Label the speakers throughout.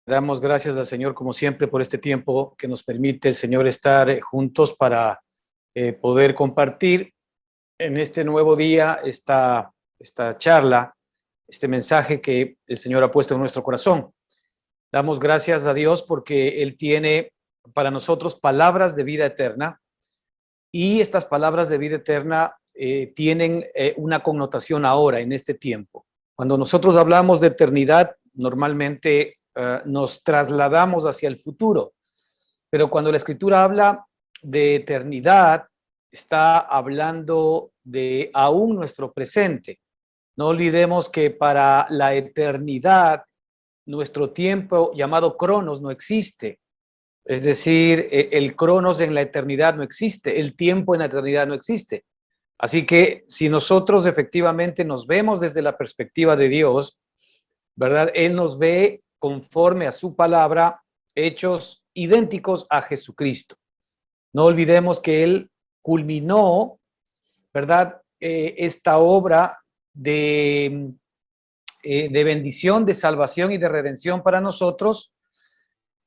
Speaker 1: Damos gracias al Señor, como siempre, por este tiempo que nos permite el Señor estar juntos para poder compartir en este nuevo día esta charla, este mensaje que el Señor ha puesto en nuestro corazón. Damos gracias a Dios porque Él tiene para nosotros palabras de vida eterna, y estas palabras de vida eterna tienen una connotación ahora, en este tiempo. Cuando nosotros hablamos de eternidad, normalmente nos trasladamos hacia el futuro, pero cuando la Escritura habla de eternidad, está hablando de aún nuestro presente. No olvidemos que para la eternidad, nuestro tiempo llamado cronos no existe. Es decir, el cronos en la eternidad no existe, el tiempo en la eternidad no existe. Así que si nosotros efectivamente nos vemos desde la perspectiva de Dios, ¿verdad? Él nos ve conforme a su palabra, hechos idénticos a Jesucristo. No olvidemos que Él culminó, ¿verdad? Esta obra de bendición, de salvación y de redención para nosotros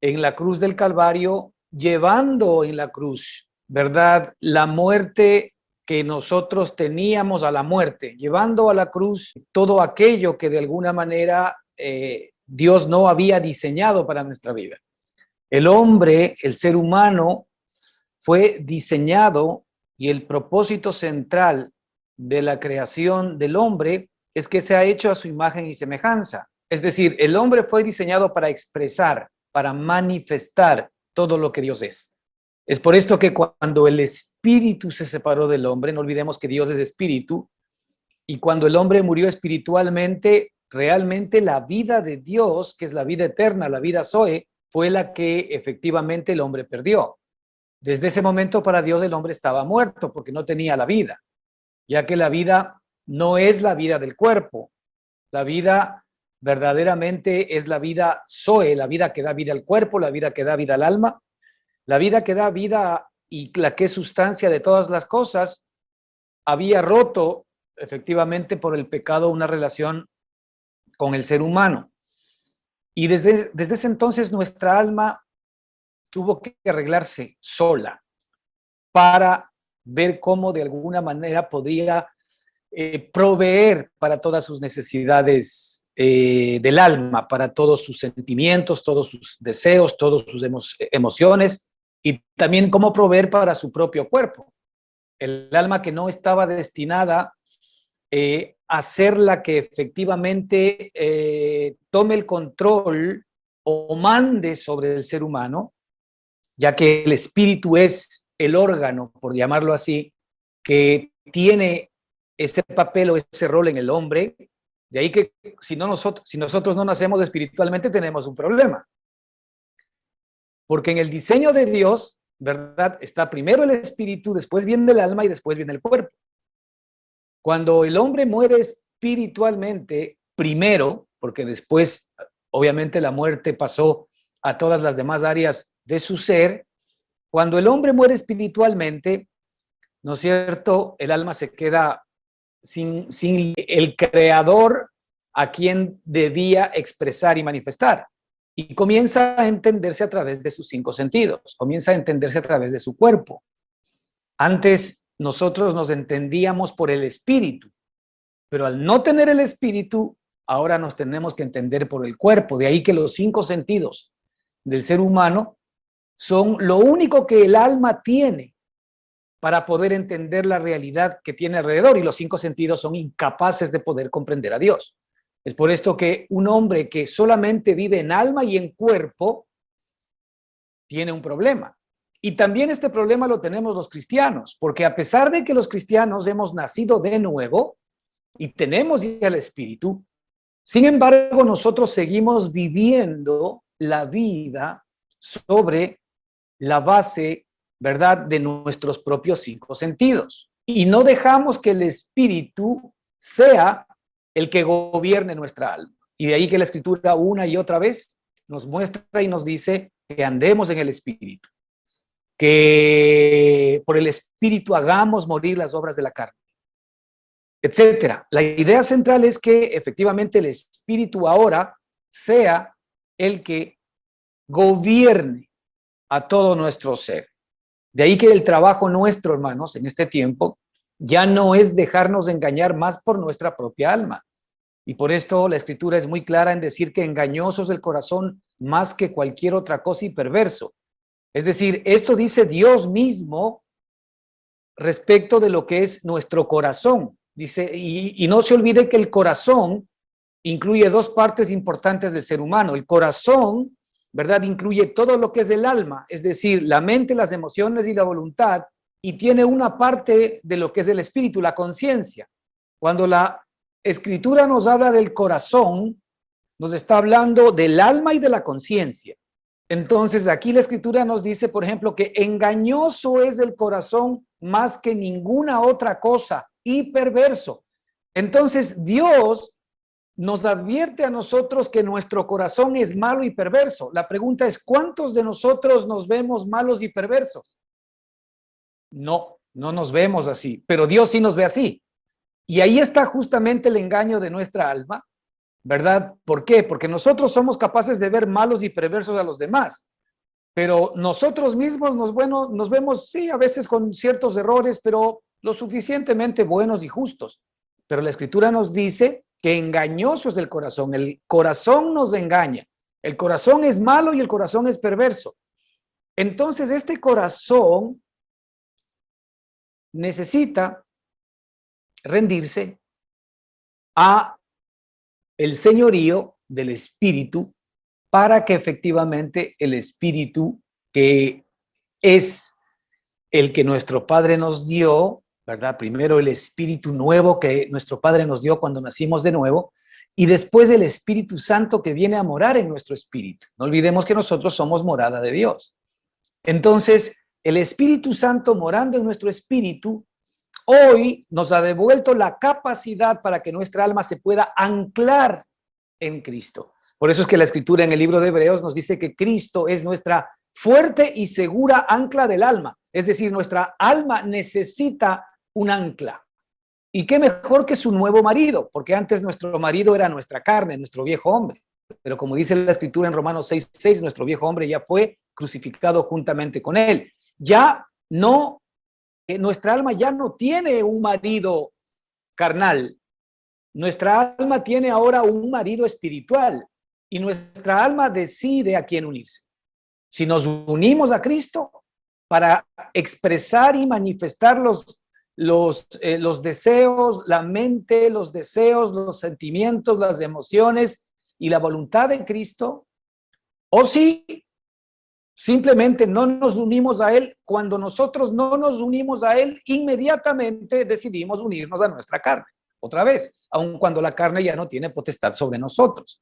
Speaker 1: en la cruz del Calvario, llevando en la cruz, ¿verdad?, la muerte que nosotros teníamos, a la muerte, llevando a la cruz todo aquello que de alguna manera Dios no había diseñado para nuestra vida. El hombre, el ser humano, fue diseñado, y el propósito central de la creación del hombre es que se ha hecho a su imagen y semejanza. Es decir, el hombre fue diseñado para expresar, para manifestar todo lo que Dios es. Es por esto que cuando el espíritu se separó del hombre, no olvidemos que Dios es espíritu, y cuando el hombre murió espiritualmente, realmente la vida de Dios, que es la vida eterna, la vida Zoe, fue la que efectivamente el hombre perdió. Desde ese momento para Dios el hombre estaba muerto porque no tenía la vida, ya que la vida no es la vida del cuerpo. La vida verdaderamente es la vida Zoe, la vida que da vida al cuerpo, la vida que da vida al alma, la vida que da vida y la que es sustancia de todas las cosas. Había roto efectivamente por el pecado una relación con el ser humano. Y desde ese entonces nuestra alma tuvo que arreglarse sola para ver cómo de alguna manera podía proveer para todas sus necesidades del alma, para todos sus sentimientos, todos sus deseos, todas sus emociones, y también cómo proveer para su propio cuerpo. El alma que no estaba destinada a ser la que efectivamente tome el control o mande sobre el ser humano, ya que el espíritu es el órgano, por llamarlo así, que tiene ese papel o ese rol en el hombre. De ahí que si nosotros no nacemos espiritualmente, tenemos un problema. Porque en el diseño de Dios, ¿verdad?, está primero el espíritu, después viene el alma y después viene el cuerpo. Cuando el hombre muere espiritualmente, primero, porque después, obviamente, la muerte pasó a todas las demás áreas de su ser. Cuando el hombre muere espiritualmente, ¿no es cierto?, el alma se queda sin el creador a quien debía expresar y manifestar. Y comienza a entenderse a través de sus 5 sentidos, comienza a entenderse a través de su cuerpo. Antes nosotros nos entendíamos por el espíritu, pero al no tener el espíritu, ahora nos tenemos que entender por el cuerpo. De ahí que los 5 sentidos del ser humano son lo único que el alma tiene para poder entender la realidad que tiene alrededor, y los 5 sentidos son incapaces de poder comprender a Dios. Es por esto que un hombre que solamente vive en alma y en cuerpo tiene un problema. Y también este problema lo tenemos los cristianos, porque a pesar de que los cristianos hemos nacido de nuevo y tenemos ya el espíritu, sin embargo nosotros seguimos viviendo la vida sobre la base, ¿verdad?, de nuestros propios 5 sentidos. Y no dejamos que el espíritu sea el que gobierne nuestra alma. Y de ahí que la Escritura una y otra vez nos muestra y nos dice que andemos en el espíritu, que por el espíritu hagamos morir las obras de la carne, etcétera. La idea central es que efectivamente el espíritu ahora sea el que gobierne a todo nuestro ser. De ahí que el trabajo nuestro, hermanos, en este tiempo, ya no es dejarnos engañar más por nuestra propia alma. Y por esto la Escritura es muy clara en decir que engañoso es el corazón más que cualquier otra cosa y perverso. Es decir, esto dice Dios mismo respecto de lo que es nuestro corazón. Dice, y no se olvide que el corazón incluye dos partes importantes del ser humano. El corazón, ¿verdad? Incluye todo lo que es el alma, es decir, la mente, las emociones y la voluntad, y tiene una parte de lo que es el espíritu, la conciencia. Cuando la Escritura nos habla del corazón, nos está hablando del alma y de la conciencia. Entonces, aquí la Escritura nos dice, por ejemplo, que engañoso es el corazón más que ninguna otra cosa y perverso. Entonces, Dios nos advierte a nosotros que nuestro corazón es malo y perverso. La pregunta es, ¿cuántos de nosotros nos vemos malos y perversos? No, no nos vemos así, pero Dios sí nos ve así. Y ahí está justamente el engaño de nuestra alma, ¿verdad? ¿Por qué? Porque nosotros somos capaces de ver malos y perversos a los demás, pero nosotros mismos nos vemos, sí, a veces con ciertos errores, pero lo suficientemente buenos y justos. Pero la Escritura nos dice que engañoso es el corazón nos engaña, el corazón es malo y el corazón es perverso. Entonces este corazón necesita rendirse a el señorío del Espíritu para que efectivamente el Espíritu, que es el que nuestro Padre nos dio, ¿verdad? Primero el Espíritu nuevo que nuestro Padre nos dio cuando nacimos de nuevo, y después el Espíritu Santo que viene a morar en nuestro espíritu. No olvidemos que nosotros somos morada de Dios. Entonces, el Espíritu Santo morando en nuestro espíritu, hoy nos ha devuelto la capacidad para que nuestra alma se pueda anclar en Cristo. Por eso es que la Escritura en el libro de Hebreos nos dice que Cristo es nuestra fuerte y segura ancla del alma. Es decir, nuestra alma necesita un ancla. Y qué mejor que su nuevo marido, porque antes nuestro marido era nuestra carne, nuestro viejo hombre. Pero como dice la Escritura en Romanos 6:6, nuestro viejo hombre ya fue crucificado juntamente con él. Ya no, nuestra alma ya no tiene un marido carnal. Nuestra alma tiene ahora un marido espiritual y nuestra alma decide a quién unirse. Si nos unimos a Cristo para expresar y manifestar los deseos, la mente, los deseos, los sentimientos, las emociones y la voluntad de Cristo, o si simplemente no nos unimos a Él, cuando nosotros no nos unimos a Él, inmediatamente decidimos unirnos a nuestra carne, otra vez, aun cuando la carne ya no tiene potestad sobre nosotros.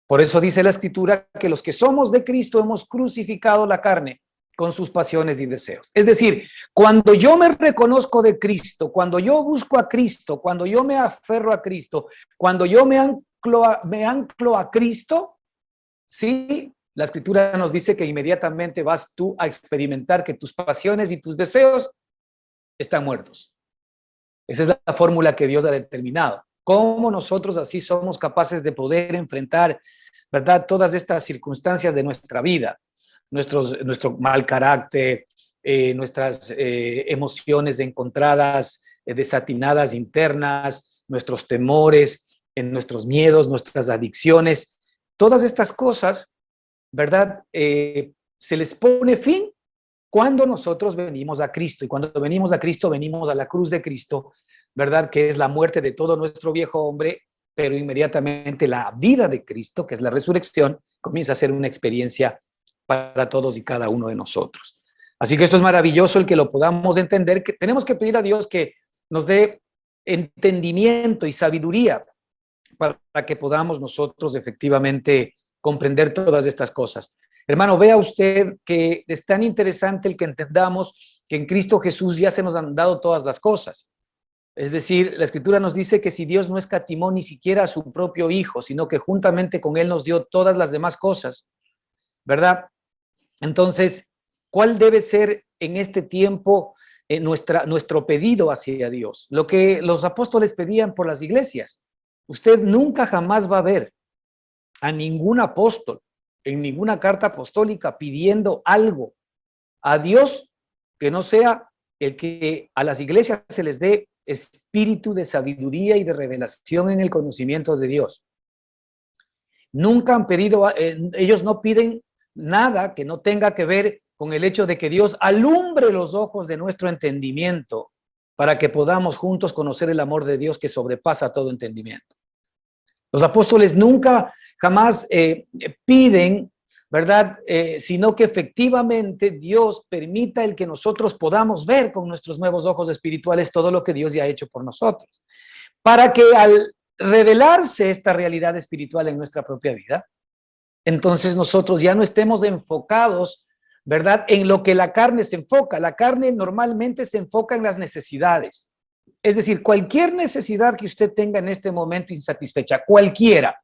Speaker 1: Por eso dice la Escritura que los que somos de Cristo hemos crucificado la carne con sus pasiones y deseos. Es decir, cuando yo me reconozco de Cristo, cuando yo busco a Cristo, cuando yo me aferro a Cristo, cuando yo me anclo a Cristo, sí, la Escritura nos dice que inmediatamente vas tú a experimentar que tus pasiones y tus deseos están muertos. Esa es la fórmula que Dios ha determinado. ¿Cómo nosotros así somos capaces de poder enfrentar, ¿verdad?, todas estas circunstancias de nuestra vida? Nuestro mal carácter, nuestras emociones encontradas, desatinadas internas, nuestros temores, nuestros miedos, nuestras adicciones, todas estas cosas, ¿verdad? Se les pone fin cuando nosotros venimos a Cristo. Y cuando venimos a Cristo, venimos a la cruz de Cristo, ¿verdad? Que es la muerte de todo nuestro viejo hombre, pero inmediatamente la vida de Cristo, que es la resurrección, comienza a ser una experiencia para todos y cada uno de nosotros. Así que esto es maravilloso el que lo podamos entender, que tenemos que pedir a Dios que nos dé entendimiento y sabiduría para que podamos nosotros efectivamente comprender todas estas cosas. Hermano, vea usted que es tan interesante el que entendamos que en Cristo Jesús ya se nos han dado todas las cosas. Es decir, la Escritura nos dice que si Dios no escatimó ni siquiera a su propio Hijo, sino que juntamente con Él nos dio todas las demás cosas, ¿verdad? Entonces, ¿cuál debe ser en este tiempo nuestro pedido hacia Dios? Lo que los apóstoles pedían por las iglesias. Usted nunca jamás va a ver a ningún apóstol en ninguna carta apostólica pidiendo algo a Dios que no sea el que a las iglesias se les dé espíritu de sabiduría y de revelación en el conocimiento de Dios. Nunca han pedido, ellos no piden nada que no tenga que ver con el hecho de que Dios alumbre los ojos de nuestro entendimiento para que podamos juntos conocer el amor de Dios que sobrepasa todo entendimiento. Los apóstoles nunca, jamás piden, ¿verdad? Sino que efectivamente Dios permita el que nosotros podamos ver con nuestros nuevos ojos espirituales todo lo que Dios ya ha hecho por nosotros. Para que al revelarse esta realidad espiritual en nuestra propia vida, entonces nosotros ya no estemos enfocados, ¿verdad?, en lo que la carne se enfoca. La carne normalmente se enfoca en las necesidades. Es decir, cualquier necesidad que usted tenga en este momento insatisfecha, cualquiera,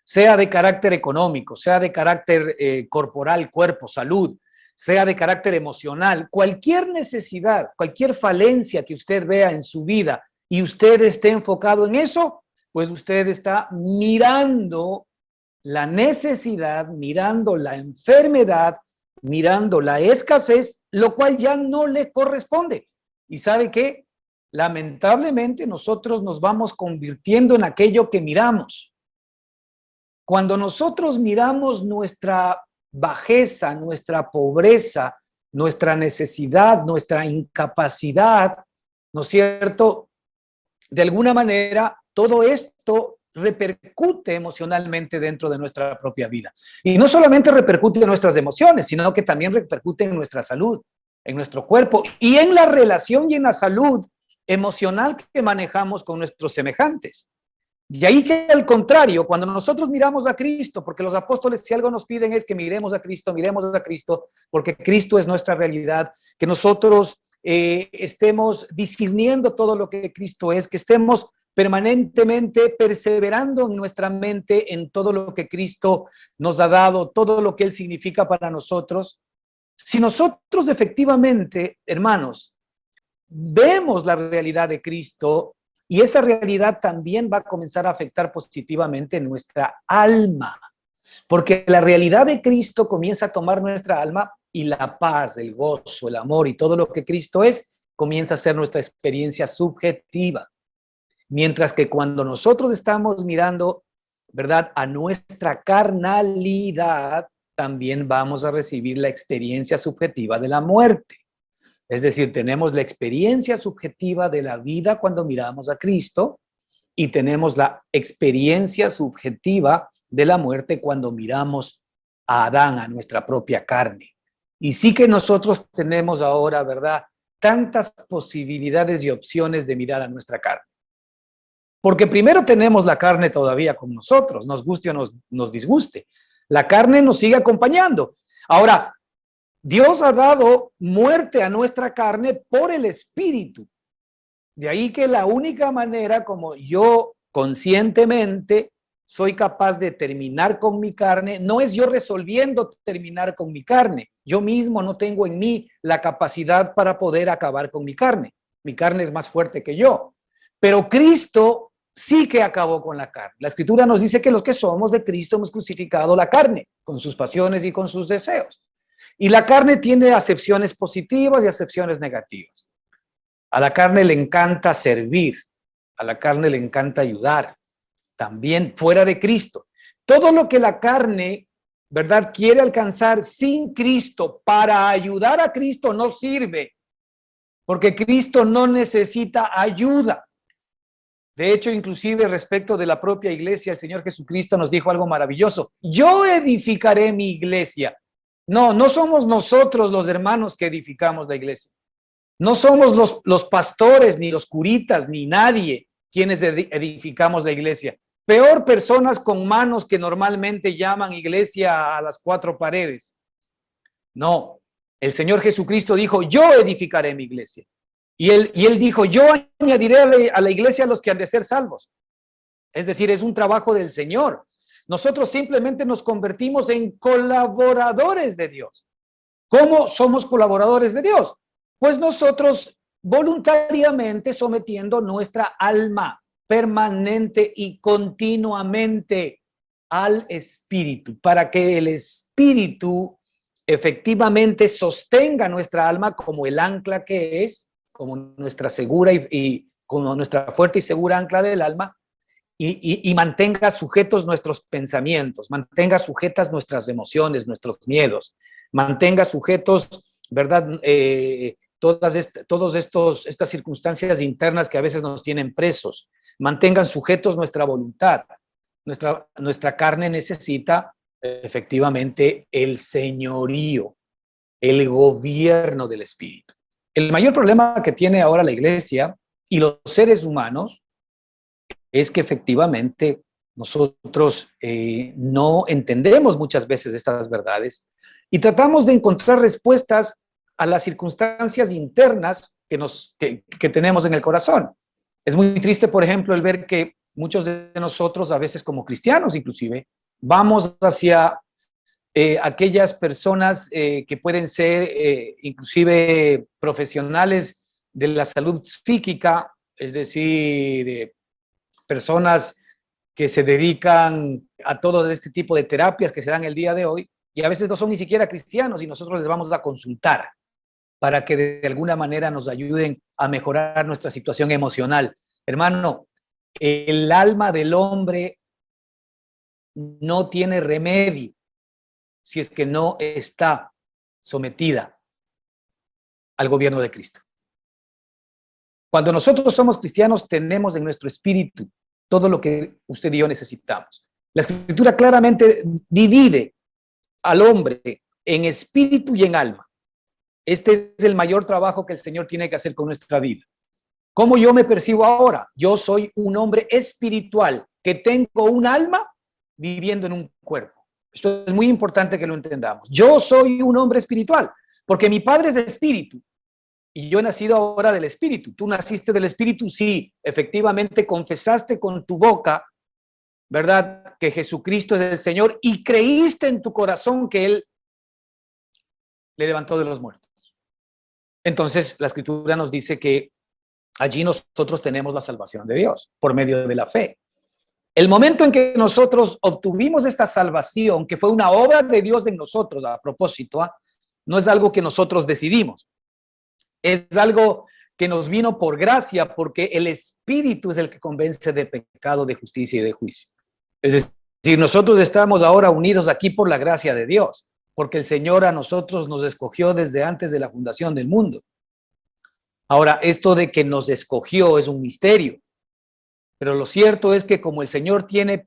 Speaker 1: sea de carácter económico, sea de carácter corporal, cuerpo, salud, sea de carácter emocional, cualquier necesidad, cualquier falencia que usted vea en su vida y usted esté enfocado en eso, pues usted está mirando la necesidad, mirando la enfermedad, mirando la escasez, lo cual ya no le corresponde. ¿Y sabe qué? Lamentablemente nosotros nos vamos convirtiendo en aquello que miramos. Cuando nosotros miramos nuestra bajeza, nuestra pobreza, nuestra necesidad, nuestra incapacidad, ¿no es cierto? De alguna manera, todo esto repercute emocionalmente dentro de nuestra propia vida. Y no solamente repercute en nuestras emociones, sino que también repercute en nuestra salud, en nuestro cuerpo y en la relación y en la salud emocional que manejamos con nuestros semejantes. De ahí que al contrario, cuando nosotros miramos a Cristo, porque los apóstoles si algo nos piden es que miremos a Cristo, porque Cristo es nuestra realidad, que nosotros estemos discerniendo todo lo que Cristo es, que estemos permanentemente perseverando en nuestra mente en todo lo que Cristo nos ha dado, todo lo que Él significa para nosotros. Si nosotros efectivamente, hermanos, vemos la realidad de Cristo, y esa realidad también va a comenzar a afectar positivamente nuestra alma, porque la realidad de Cristo comienza a tomar nuestra alma y la paz, el gozo, el amor y todo lo que Cristo es, comienza a ser nuestra experiencia subjetiva. Mientras que cuando nosotros estamos mirando, ¿verdad?, a nuestra carnalidad, también vamos a recibir la experiencia subjetiva de la muerte. Es decir, tenemos la experiencia subjetiva de la vida cuando miramos a Cristo y tenemos la experiencia subjetiva de la muerte cuando miramos a Adán, a nuestra propia carne. Y sí que nosotros tenemos ahora, ¿verdad?, tantas posibilidades y opciones de mirar a nuestra carne. Porque primero tenemos la carne todavía con nosotros, nos guste o nos disguste. La carne nos sigue acompañando. Ahora, Dios ha dado muerte a nuestra carne por el Espíritu. De ahí que la única manera como yo conscientemente soy capaz de terminar con mi carne, no es yo resolviendo terminar con mi carne. Yo mismo no tengo en mí la capacidad para poder acabar con mi carne. Mi carne es más fuerte que yo. Pero Cristo sí que acabó con la carne. La Escritura nos dice que los que somos de Cristo hemos crucificado la carne, con sus pasiones y con sus deseos. Y la carne tiene acepciones positivas y acepciones negativas. A la carne le encanta servir, a la carne le encanta ayudar, también fuera de Cristo. Todo lo que la carne, ¿verdad?, quiere alcanzar sin Cristo para ayudar a Cristo no sirve, porque Cristo no necesita ayuda. De hecho, inclusive respecto de la propia iglesia, el Señor Jesucristo nos dijo algo maravilloso. Yo edificaré mi iglesia. No somos nosotros los hermanos que edificamos la iglesia. No somos los pastores, ni los curitas, ni nadie quienes edificamos la iglesia. Peor personas con manos que normalmente llaman iglesia a las cuatro paredes. No, el Señor Jesucristo dijo, yo edificaré mi iglesia. Y él dijo, yo añadiré a la iglesia a los que han de ser salvos. Es decir, es un trabajo del Señor. Nosotros simplemente nos convertimos en colaboradores de Dios. ¿Cómo somos colaboradores de Dios? Pues nosotros voluntariamente sometiendo nuestra alma permanente y continuamente al espíritu, para que el espíritu efectivamente sostenga nuestra alma como el ancla que es, como nuestra segura y como nuestra fuerte y segura ancla del alma, y mantenga sujetos nuestros pensamientos, mantenga sujetas nuestras emociones, nuestros miedos, mantenga sujetos, ¿verdad? Todas estas circunstancias internas que a veces nos tienen presos, mantengan sujetos nuestra voluntad. Nuestra carne necesita efectivamente el señorío, el gobierno del espíritu. El mayor problema que tiene ahora la iglesia y los seres humanos es que efectivamente nosotros no entendemos muchas veces estas verdades y tratamos de encontrar respuestas a las circunstancias internas que tenemos en el corazón. Es muy triste, por ejemplo, el ver que muchos de nosotros, a veces como cristianos inclusive, vamos hacia aquellas personas que pueden ser inclusive profesionales de la salud psíquica, es decir, personas que se dedican a todo este tipo de terapias que se dan el día de hoy, y a veces no son ni siquiera cristianos y nosotros les vamos a consultar para que de alguna manera nos ayuden a mejorar nuestra situación emocional. Hermano, el alma del hombre no tiene remedio si es que no está sometida al gobierno de Cristo. Cuando nosotros somos cristianos, tenemos en nuestro espíritu todo lo que usted y yo necesitamos. La Escritura claramente divide al hombre en espíritu y en alma. Este es el mayor trabajo que el Señor tiene que hacer con nuestra vida. ¿Cómo yo me percibo ahora? Yo soy un hombre espiritual que tengo un alma viviendo en un cuerpo. Esto es muy importante que lo entendamos. Yo soy un hombre espiritual porque mi padre es de espíritu y yo he nacido ahora del espíritu. Tú naciste del espíritu, sí, efectivamente confesaste con tu boca, ¿verdad?, que Jesucristo es el Señor y creíste en tu corazón que Él le levantó de los muertos. Entonces, la Escritura nos dice que allí nosotros tenemos la salvación de Dios por medio de la fe. El momento en que nosotros obtuvimos esta salvación, que fue una obra de Dios en nosotros, a propósito, no es algo que nosotros decidimos. Es algo que nos vino por gracia, porque el Espíritu es el que convence de pecado, de justicia y de juicio. Es decir, nosotros estamos ahora unidos aquí por la gracia de Dios, porque el Señor a nosotros nos escogió desde antes de la fundación del mundo. Ahora, esto de que nos escogió es un misterio, pero lo cierto es que como el Señor tiene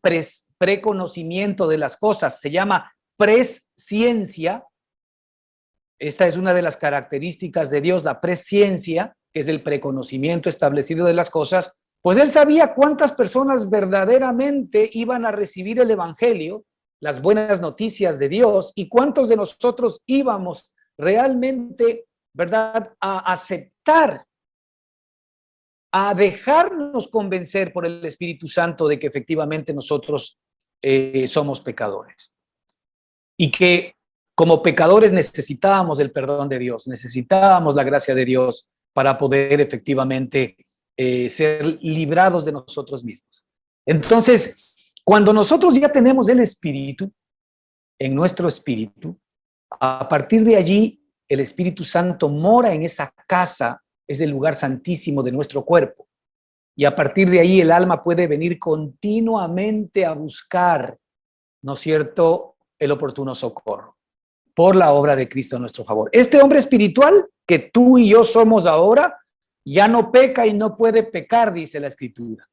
Speaker 1: preconocimiento de las cosas, se llama presciencia. Esta es una de las características de Dios, la presciencia, que es el preconocimiento establecido de las cosas. Pues Él sabía cuántas personas verdaderamente iban a recibir el Evangelio, las buenas noticias de Dios, y cuántos de nosotros íbamos realmente, ¿verdad?, a aceptar, a dejarnos convencer por el Espíritu Santo de que efectivamente nosotros somos pecadores. Y que como pecadores necesitábamos el perdón de Dios, necesitábamos la gracia de Dios para poder efectivamente ser librados de nosotros mismos. Entonces, cuando nosotros ya tenemos el Espíritu, en nuestro espíritu, a partir de allí el Espíritu Santo mora en esa casa, es el lugar santísimo de nuestro cuerpo. Y a partir de ahí el alma puede venir continuamente a buscar, ¿no es cierto?, el oportuno socorro por la obra de Cristo a nuestro favor. Este hombre espiritual que tú y yo somos ahora, ya no peca y no puede pecar, dice la Escritura.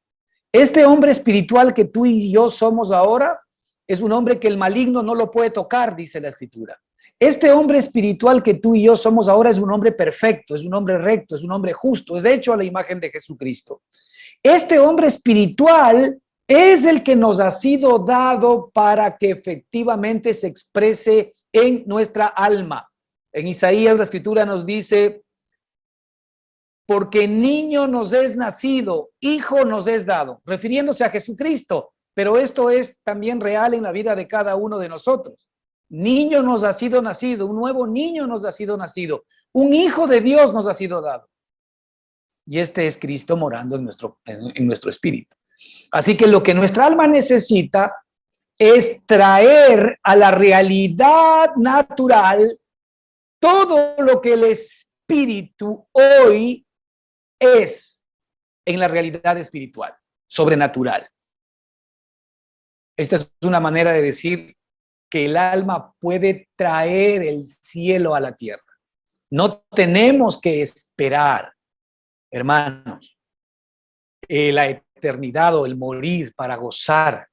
Speaker 1: Este hombre espiritual que tú y yo somos ahora es un hombre que el maligno no lo puede tocar, dice la Escritura. Este hombre espiritual que tú y yo somos ahora es un hombre perfecto, es un hombre recto, es un hombre justo, es hecho a la imagen de Jesucristo. Este hombre espiritual es el que nos ha sido dado para que efectivamente se exprese en nuestra alma. En Isaías la Escritura nos dice: porque niño nos es nacido, hijo nos es dado, refiriéndose a Jesucristo, pero esto es también real en la vida de cada uno de nosotros. Niño nos ha sido nacido, un nuevo niño nos ha sido nacido, un hijo de Dios nos ha sido dado. Y este es Cristo morando en nuestro espíritu. Así que lo que nuestra alma necesita es traer a la realidad natural todo lo que el espíritu hoy es en la realidad espiritual, sobrenatural. Esta es una manera de decir que el alma puede traer el cielo a la tierra. No tenemos que esperar, hermanos, la eternidad o el morir para gozar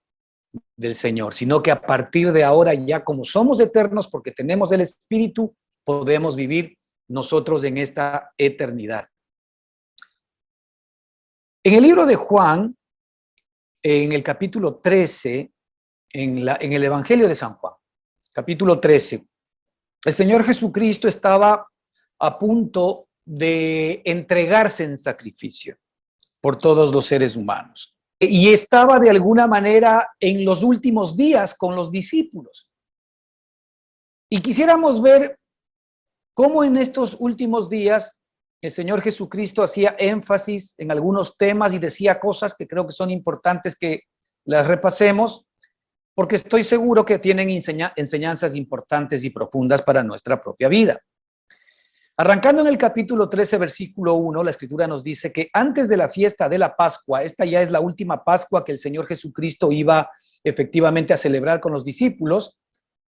Speaker 1: del Señor, sino que a partir de ahora, ya como somos eternos porque tenemos el Espíritu, podemos vivir nosotros en esta eternidad. En el libro de Juan, en el capítulo 13, en el Evangelio de San Juan, capítulo 13, el Señor Jesucristo estaba a punto de entregarse en sacrificio por todos los seres humanos. Y estaba de alguna manera en los últimos días con los discípulos. Y quisiéramos ver cómo en estos últimos días el Señor Jesucristo hacía énfasis en algunos temas y decía cosas que creo que son importantes que las repasemos, porque estoy seguro que tienen enseñanzas importantes y profundas para nuestra propia vida. Arrancando en el capítulo 13, versículo 1, la Escritura nos dice que antes de la fiesta de la Pascua, esta ya es la última Pascua que el Señor Jesucristo iba efectivamente a celebrar con los discípulos,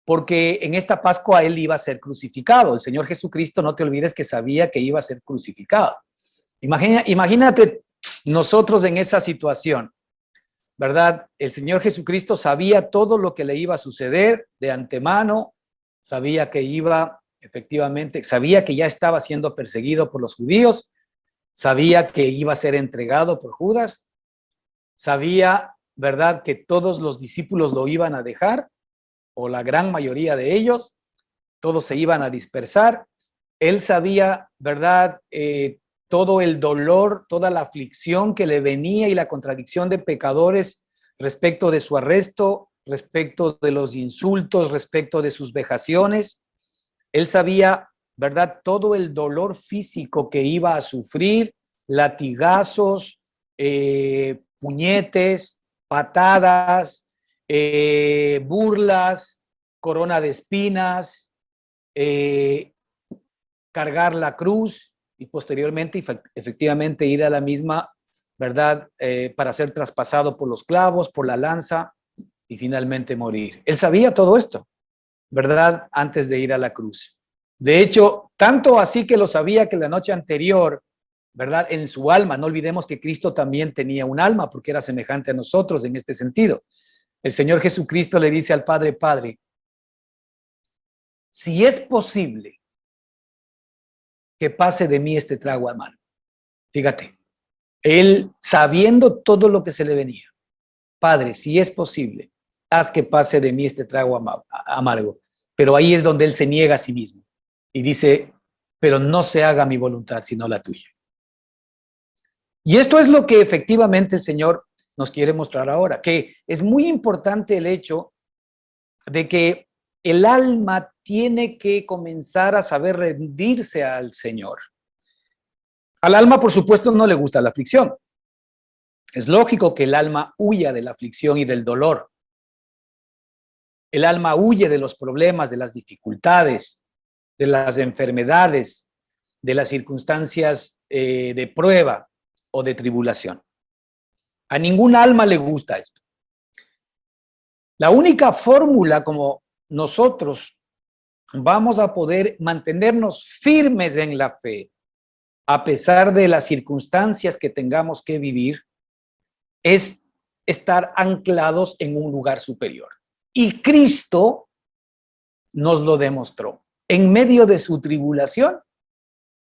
Speaker 1: porque en esta Pascua Él iba a ser crucificado. El Señor Jesucristo, no te olvides que sabía que iba a ser crucificado. Imagínate nosotros en esa situación, ¿verdad? El Señor Jesucristo sabía todo lo que le iba a suceder de antemano, sabía que efectivamente, sabía que ya estaba siendo perseguido por los judíos, sabía que iba a ser entregado por Judas, sabía, ¿verdad?, que todos los discípulos lo iban a dejar, o la gran mayoría de ellos, todos se iban a dispersar. Él sabía, ¿verdad?, todo el dolor, toda la aflicción que le venía y la contradicción de pecadores respecto de su arresto, respecto de los insultos, respecto de sus vejaciones. Él sabía, ¿verdad?, todo el dolor físico que iba a sufrir, latigazos, puñetes, patadas, burlas, corona de espinas, cargar la cruz y posteriormente, efectivamente, ir a la misma, ¿verdad?, para ser traspasado por los clavos, por la lanza y finalmente morir. Él sabía todo esto, ¿verdad?, antes de ir a la cruz. De hecho, tanto así que lo sabía que la noche anterior, ¿verdad?, en su alma, no olvidemos que Cristo también tenía un alma porque era semejante a nosotros en este sentido. El Señor Jesucristo le dice al Padre, Padre, si es posible que pase de mí este trago amargo. Fíjate, él sabiendo todo lo que se le venía, Padre, si es posible, haz que pase de mí este trago amargo. Pero ahí es donde él se niega a sí mismo y dice, pero no se haga mi voluntad, sino la tuya. Y esto es lo que efectivamente el Señor nos quiere mostrar ahora, que es muy importante el hecho de que el alma tiene que comenzar a saber rendirse al Señor. Al alma, por supuesto, no le gusta la aflicción. Es lógico que el alma huya de la aflicción y del dolor. El alma huye de los problemas, de las dificultades, de las enfermedades, de las circunstancias de prueba o de tribulación. A ningún alma le gusta esto. La única fórmula como nosotros vamos a poder mantenernos firmes en la fe, a pesar de las circunstancias que tengamos que vivir, es estar anclados en un lugar superior. Y Cristo nos lo demostró. En medio de su tribulación,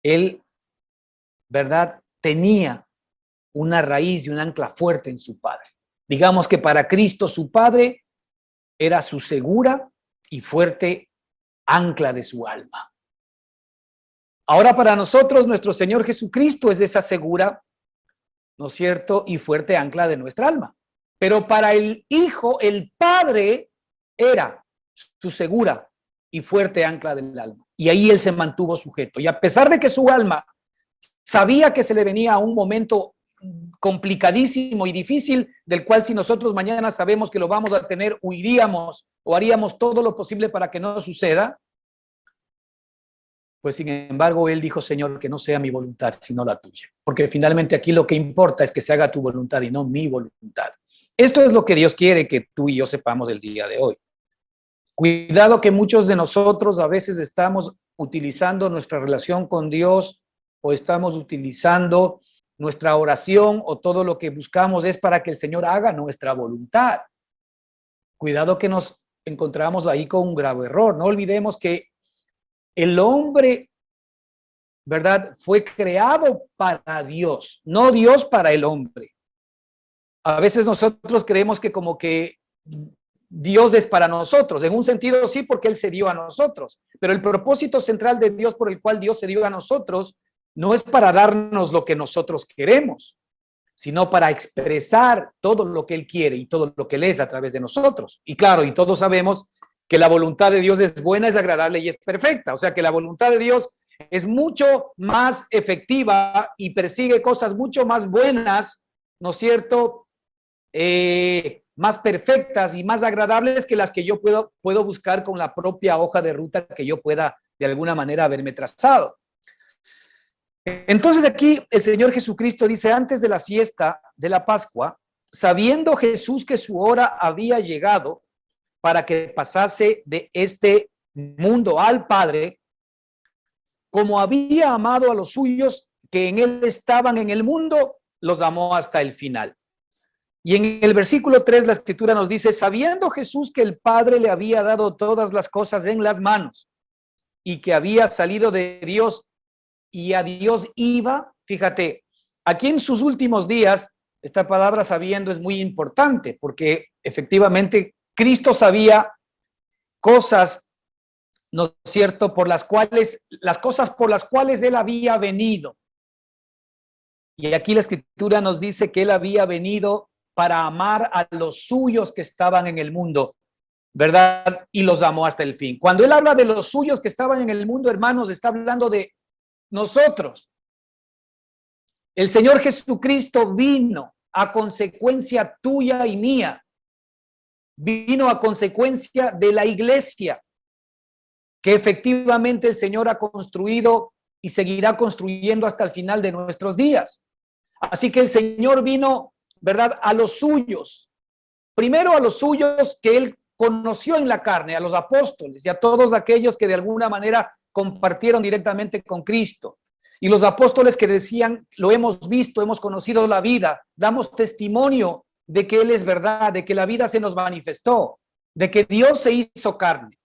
Speaker 1: Él, ¿verdad?, tenía una raíz y un ancla fuerte en su Padre. Digamos que para Cristo su Padre era su segura y fuerte ancla de su alma. Ahora para nosotros nuestro Señor Jesucristo es esa segura, ¿no es cierto?, y fuerte ancla de nuestra alma. Pero para el Hijo, el Padre era su segura y fuerte ancla del alma. Y ahí Él se mantuvo sujeto. Y a pesar de que su alma sabía que se le venía un momento complicadísimo y difícil, del cual si nosotros mañana sabemos que lo vamos a tener, huiríamos o haríamos todo lo posible para que no suceda. Pues sin embargo, él dijo, Señor, que no sea mi voluntad, sino la tuya. Porque finalmente aquí lo que importa es que se haga tu voluntad y no mi voluntad. Esto es lo que Dios quiere que tú y yo sepamos el día de hoy. Cuidado que muchos de nosotros a veces estamos utilizando nuestra relación con Dios o estamos utilizando nuestra oración o todo lo que buscamos es para que el Señor haga nuestra voluntad. Cuidado que nos encontramos ahí con un grave error. No olvidemos que el hombre, ¿verdad?, fue creado para Dios, no Dios para el hombre. A veces nosotros creemos que como que Dios es para nosotros, en un sentido sí, porque Él se dio a nosotros, pero el propósito central de Dios por el cual Dios se dio a nosotros no es para darnos lo que nosotros queremos, sino para expresar todo lo que Él quiere y todo lo que Él es a través de nosotros. Y claro, y todos sabemos que la voluntad de Dios es buena, es agradable y es perfecta, o sea que la voluntad de Dios es mucho más efectiva y persigue cosas mucho más buenas, ¿no es cierto?, más perfectas y más agradables que las que yo puedo buscar con la propia hoja de ruta que yo pueda de alguna manera haberme trazado. Entonces aquí el Señor Jesucristo dice, antes de la fiesta de la Pascua, sabiendo Jesús que su hora había llegado para que pasase de este mundo al Padre, como había amado a los suyos que en él estaban en el mundo, los amó hasta el final. Y en el versículo 3 la escritura nos dice, sabiendo Jesús que el Padre le había dado todas las cosas en las manos y que había salido de Dios y a Dios iba, fíjate, aquí en sus últimos días, esta palabra sabiendo es muy importante porque efectivamente Cristo sabía cosas, ¿no es cierto?, por las cosas por las cuales Él había venido. Y aquí la escritura nos dice que Él había venido para amar a los suyos que estaban en el mundo, ¿verdad? Y los amó hasta el fin. Cuando Él habla de los suyos que estaban en el mundo, hermanos, está hablando de nosotros. El Señor Jesucristo vino a consecuencia tuya y mía. Vino a consecuencia de la iglesia que efectivamente el Señor ha construido y seguirá construyendo hasta el final de nuestros días. Así que el Señor vino, ¿verdad?, a los suyos. Primero a los suyos que Él conoció en la carne, a los apóstoles y a todos aquellos que de alguna manera compartieron directamente con Cristo. Y los apóstoles que decían, lo hemos visto, hemos conocido la vida, damos testimonio de que Él es verdad, de que la vida se nos manifestó, de que Dios se hizo carne.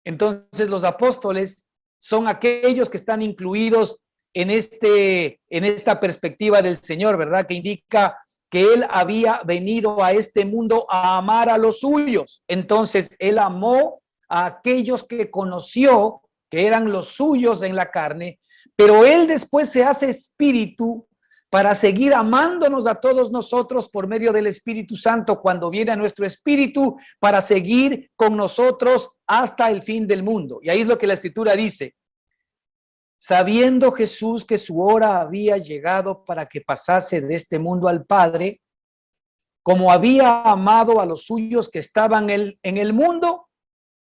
Speaker 1: Entonces los apóstoles son aquellos que están incluidos en esta perspectiva del Señor, ¿verdad? Que indica que Él había venido a este mundo a amar a los suyos. Entonces Él amó a aquellos que conoció, que eran los suyos en la carne, pero Él después se hace espíritu para seguir amándonos a todos nosotros por medio del Espíritu Santo cuando viene a nuestro espíritu para seguir con nosotros hasta el fin del mundo. Y ahí es lo que la Escritura dice. Sabiendo Jesús que su hora había llegado para que pasase de este mundo al Padre, como había amado a los suyos que estaban en el mundo,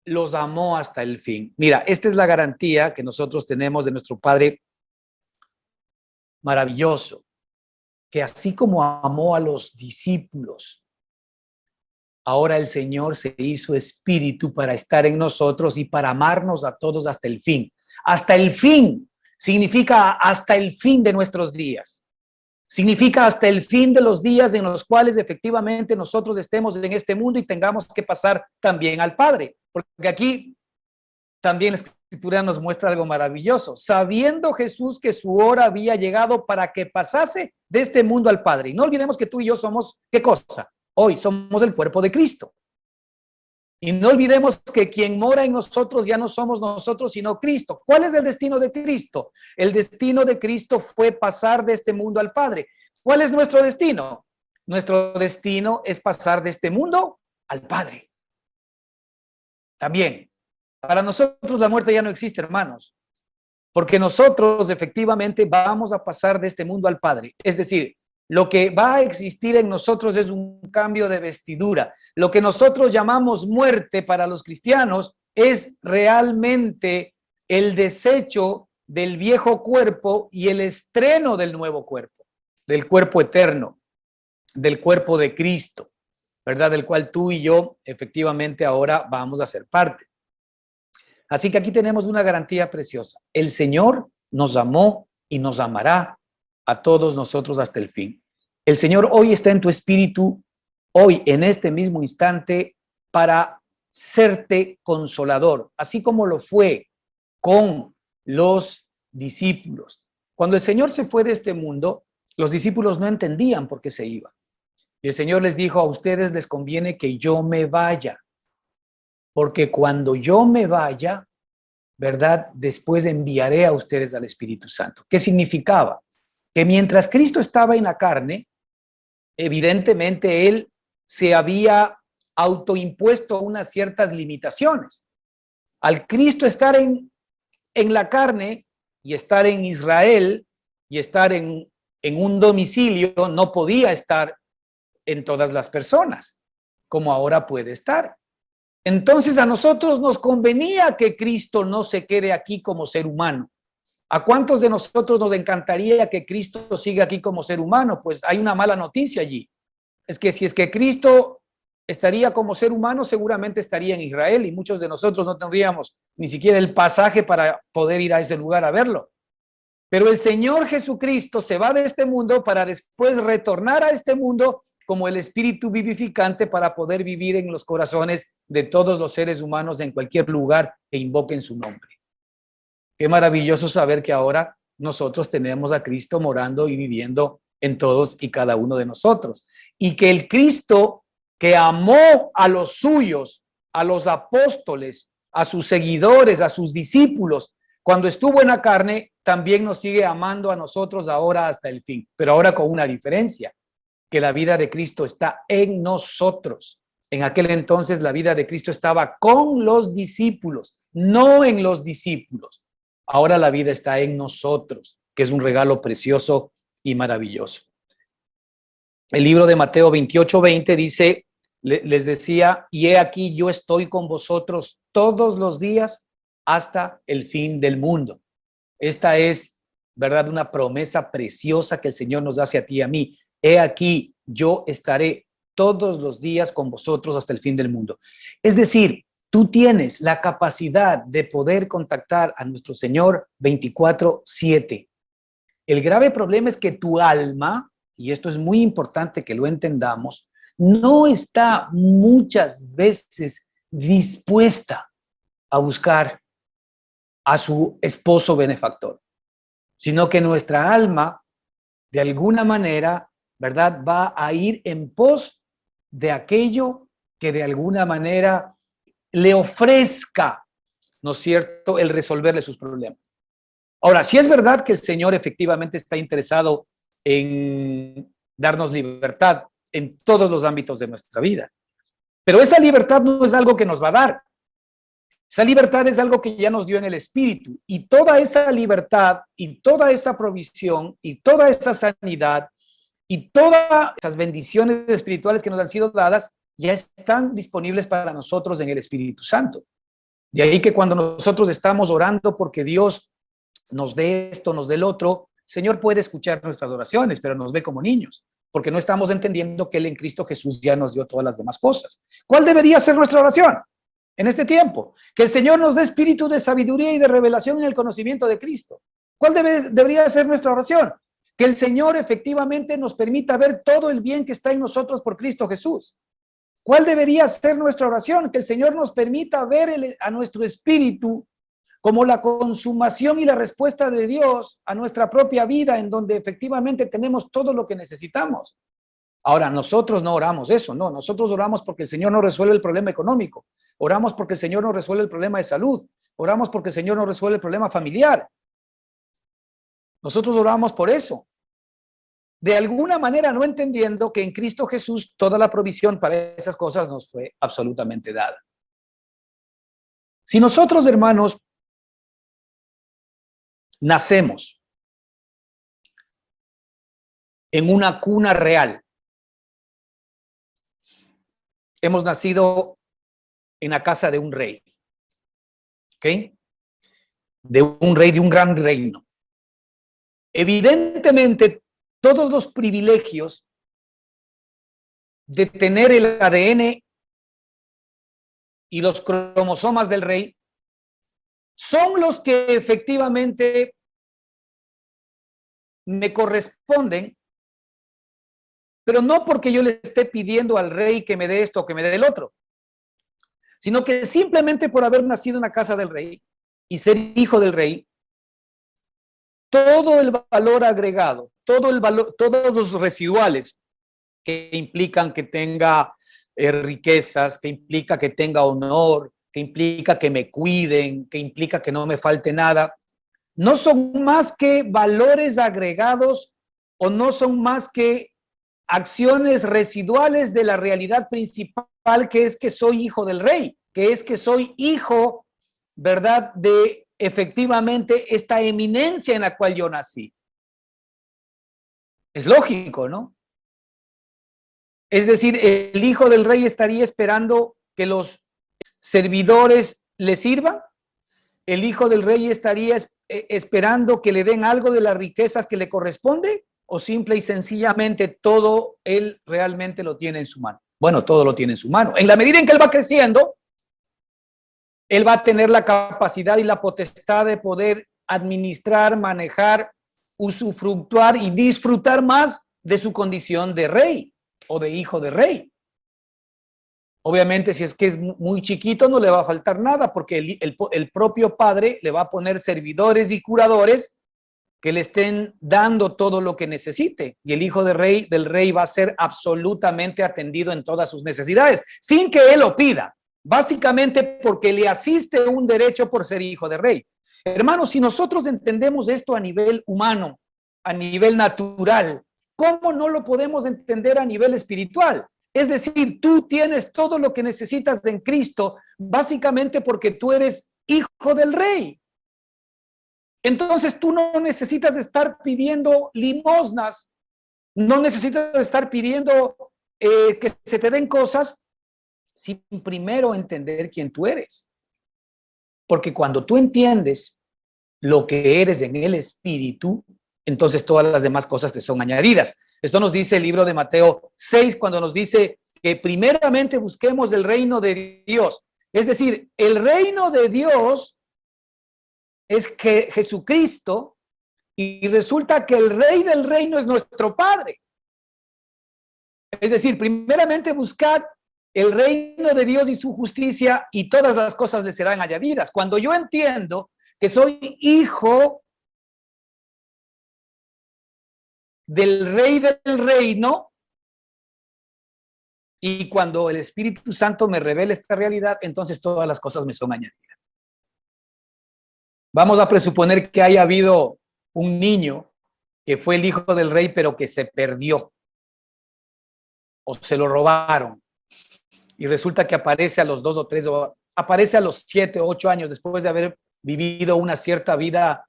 Speaker 1: los amó hasta el fin. Mira, esta es la garantía que nosotros tenemos de nuestro Padre maravilloso, que así como amó a los discípulos, ahora el Señor se hizo espíritu para estar en nosotros y para amarnos a todos hasta el fin. Hasta el fin significa hasta el fin de nuestros días. Significa hasta el fin de los días en los cuales efectivamente nosotros estemos en este mundo y tengamos que pasar también al Padre. Porque aquí también la Escritura nos muestra algo maravilloso. Sabiendo Jesús que su hora había llegado para que pasase de este mundo al Padre. Y no olvidemos que tú y yo somos, ¿qué cosa? Hoy somos el cuerpo de Cristo. Y no olvidemos que quien mora en nosotros ya no somos nosotros, sino Cristo. ¿Cuál es el destino de Cristo? El destino de Cristo fue pasar de este mundo al Padre. ¿Cuál es nuestro destino? Nuestro destino es pasar de este mundo al Padre. También, para nosotros la muerte ya no existe, hermanos, porque nosotros efectivamente vamos a pasar de este mundo al Padre. Es decir, Lo que va a existir en nosotros es un cambio de vestidura. Lo que nosotros llamamos muerte para los cristianos es realmente el desecho del viejo cuerpo y el estreno del nuevo cuerpo, del cuerpo eterno, del cuerpo de Cristo, ¿verdad? Del cual tú y yo efectivamente ahora vamos a ser parte. Así que aquí tenemos una garantía preciosa. El Señor nos amó y nos amará a todos nosotros hasta el fin. El Señor hoy está en tu espíritu, hoy en este mismo instante, para serte consolador, así como lo fue con los discípulos. Cuando el Señor se fue de este mundo, los discípulos no entendían por qué se iba. Y el Señor les dijo, a ustedes les conviene que yo me vaya, porque cuando yo me vaya, ¿verdad? Después enviaré a ustedes al Espíritu Santo. ¿Qué significaba? Que mientras Cristo estaba en la carne, evidentemente Él se había autoimpuesto unas ciertas limitaciones. Al Cristo estar en la carne y estar en Israel y estar en un domicilio, no podía estar en todas las personas, como ahora puede estar. Entonces a nosotros nos convenía que Cristo no se quede aquí como ser humano. ¿A cuántos de nosotros nos encantaría que Cristo siga aquí como ser humano? Pues hay una mala noticia allí. Es que si es que Cristo estaría como ser humano, seguramente estaría en Israel y muchos de nosotros no tendríamos ni siquiera el pasaje para poder ir a ese lugar a verlo. Pero el Señor Jesucristo se va de este mundo para después retornar a este mundo como el espíritu vivificante para poder vivir en los corazones de todos los seres humanos en cualquier lugar que invoquen su nombre. Qué maravilloso saber que ahora nosotros tenemos a Cristo morando y viviendo en todos y cada uno de nosotros. Y que el Cristo que amó a los suyos, a los apóstoles, a sus seguidores, a sus discípulos, cuando estuvo en la carne, también nos sigue amando a nosotros ahora hasta el fin. Pero ahora con una diferencia, que la vida de Cristo está en nosotros. En aquel entonces la vida de Cristo estaba con los discípulos, no en los discípulos. Ahora la vida está en nosotros, que es un regalo precioso y maravilloso. El libro de Mateo 28:20 dice, les decía, y he aquí yo estoy con vosotros todos los días hasta el fin del mundo. Esta es, ¿verdad?, una promesa preciosa que el Señor nos hace a ti y a mí. He aquí, yo estaré todos los días con vosotros hasta el fin del mundo. Es decir, tú tienes la capacidad de poder contactar a nuestro Señor 24/7. El grave problema es que tu alma, y esto es muy importante que lo entendamos, no está muchas veces dispuesta a buscar a su esposo benefactor, sino que nuestra alma, de alguna manera, ¿verdad?, va a ir en pos de aquello que de alguna manera le ofrezca, ¿no es cierto?, el resolverle sus problemas. Ahora, sí es verdad que el Señor efectivamente está interesado en darnos libertad en todos los ámbitos de nuestra vida, pero esa libertad no es algo que nos va a dar. Esa libertad es algo que ya nos dio en el Espíritu, y toda esa libertad y toda esa provisión y toda esa sanidad y todas esas bendiciones espirituales que nos han sido dadas ya están disponibles para nosotros en el Espíritu Santo. De ahí que cuando nosotros estamos orando porque Dios nos dé esto, nos dé el otro, el Señor puede escuchar nuestras oraciones, pero nos ve como niños, porque no estamos entendiendo que Él en Cristo Jesús ya nos dio todas las demás cosas. ¿Cuál debería ser nuestra oración en este tiempo? Que el Señor nos dé espíritu de sabiduría y de revelación en el conocimiento de Cristo. ¿Cuál debería ser nuestra oración? Que el Señor efectivamente nos permita ver todo el bien que está en nosotros por Cristo Jesús. ¿Cuál debería ser nuestra oración? Que el Señor nos permita ver a nuestro espíritu como la consumación y la respuesta de Dios a nuestra propia vida, en donde efectivamente tenemos todo lo que necesitamos. Ahora, nosotros no oramos eso, no, nosotros oramos porque el Señor nos resuelve el problema económico, oramos porque el Señor nos resuelve el problema de salud, oramos porque el Señor nos resuelve el problema familiar. Nosotros oramos por eso. De alguna manera no entendiendo que en Cristo Jesús toda la provisión para esas cosas nos fue absolutamente dada. Si nosotros, hermanos, nacemos en una cuna real. Hemos nacido en la casa de un rey, ¿ok? De un rey de un gran reino. Evidentemente, todos los privilegios de tener el ADN y los cromosomas del rey son los que efectivamente me corresponden, pero no porque yo le esté pidiendo al rey que me dé esto o que me dé el otro, sino que simplemente por haber nacido en la casa del rey y ser hijo del rey, todo el valor agregado, todo el valor, todos los residuales que implican que tenga riquezas, que implica que tenga honor, que implica que me cuiden, que implica que no me falte nada, no son más que valores agregados o no son más que acciones residuales de la realidad principal, que es que soy hijo del rey, que es que soy hijo, ¿verdad?, de efectivamente esta eminencia en la cual yo nací. Es lógico, ¿no? Es decir, el hijo del rey estaría esperando que los servidores le sirvan. El hijo del rey estaría esperando que le den algo de las riquezas que le corresponde, o simple y sencillamente todo él realmente lo tiene en su mano. Bueno, todo lo tiene en su mano. En la medida en que él va creciendo, él va a tener la capacidad y la potestad de poder administrar, manejar, usufructuar y disfrutar más de su condición de rey o de hijo de rey. Obviamente, si es que es muy chiquito, no le va a faltar nada, porque el propio padre le va a poner servidores y curadores que le estén dando todo lo que necesite. Y el hijo del rey va a ser absolutamente atendido en todas sus necesidades, sin que él lo pida, básicamente porque le asiste un derecho por ser hijo de rey. Hermanos, si nosotros entendemos esto a nivel humano, a nivel natural, ¿cómo no lo podemos entender a nivel espiritual? Es decir, tú tienes todo lo que necesitas en Cristo, básicamente porque tú eres hijo del rey. Entonces tú no necesitas de estar pidiendo limosnas, no necesitas de estar pidiendo que se te den cosas, sin primero entender quién tú eres. Porque cuando tú entiendes lo que eres en el espíritu, entonces todas las demás cosas te son añadidas. Esto nos dice el libro de Mateo 6, cuando nos dice que primeramente busquemos el reino de Dios. Es decir, el reino de Dios es que Jesucristo, y resulta que el rey del reino es nuestro Padre. Es decir, primeramente buscad el reino de Dios y su justicia, y todas las cosas le serán añadidas. Cuando yo entiendo que soy hijo del rey del reino, y cuando el Espíritu Santo me revela esta realidad, entonces todas las cosas me son añadidas. Vamos a presuponer que haya habido un niño que fue el hijo del rey, pero que se perdió o se lo robaron. Y resulta que aparece a los 2 o 3, o aparece a los 7 o 8 años después de haber vivido una cierta vida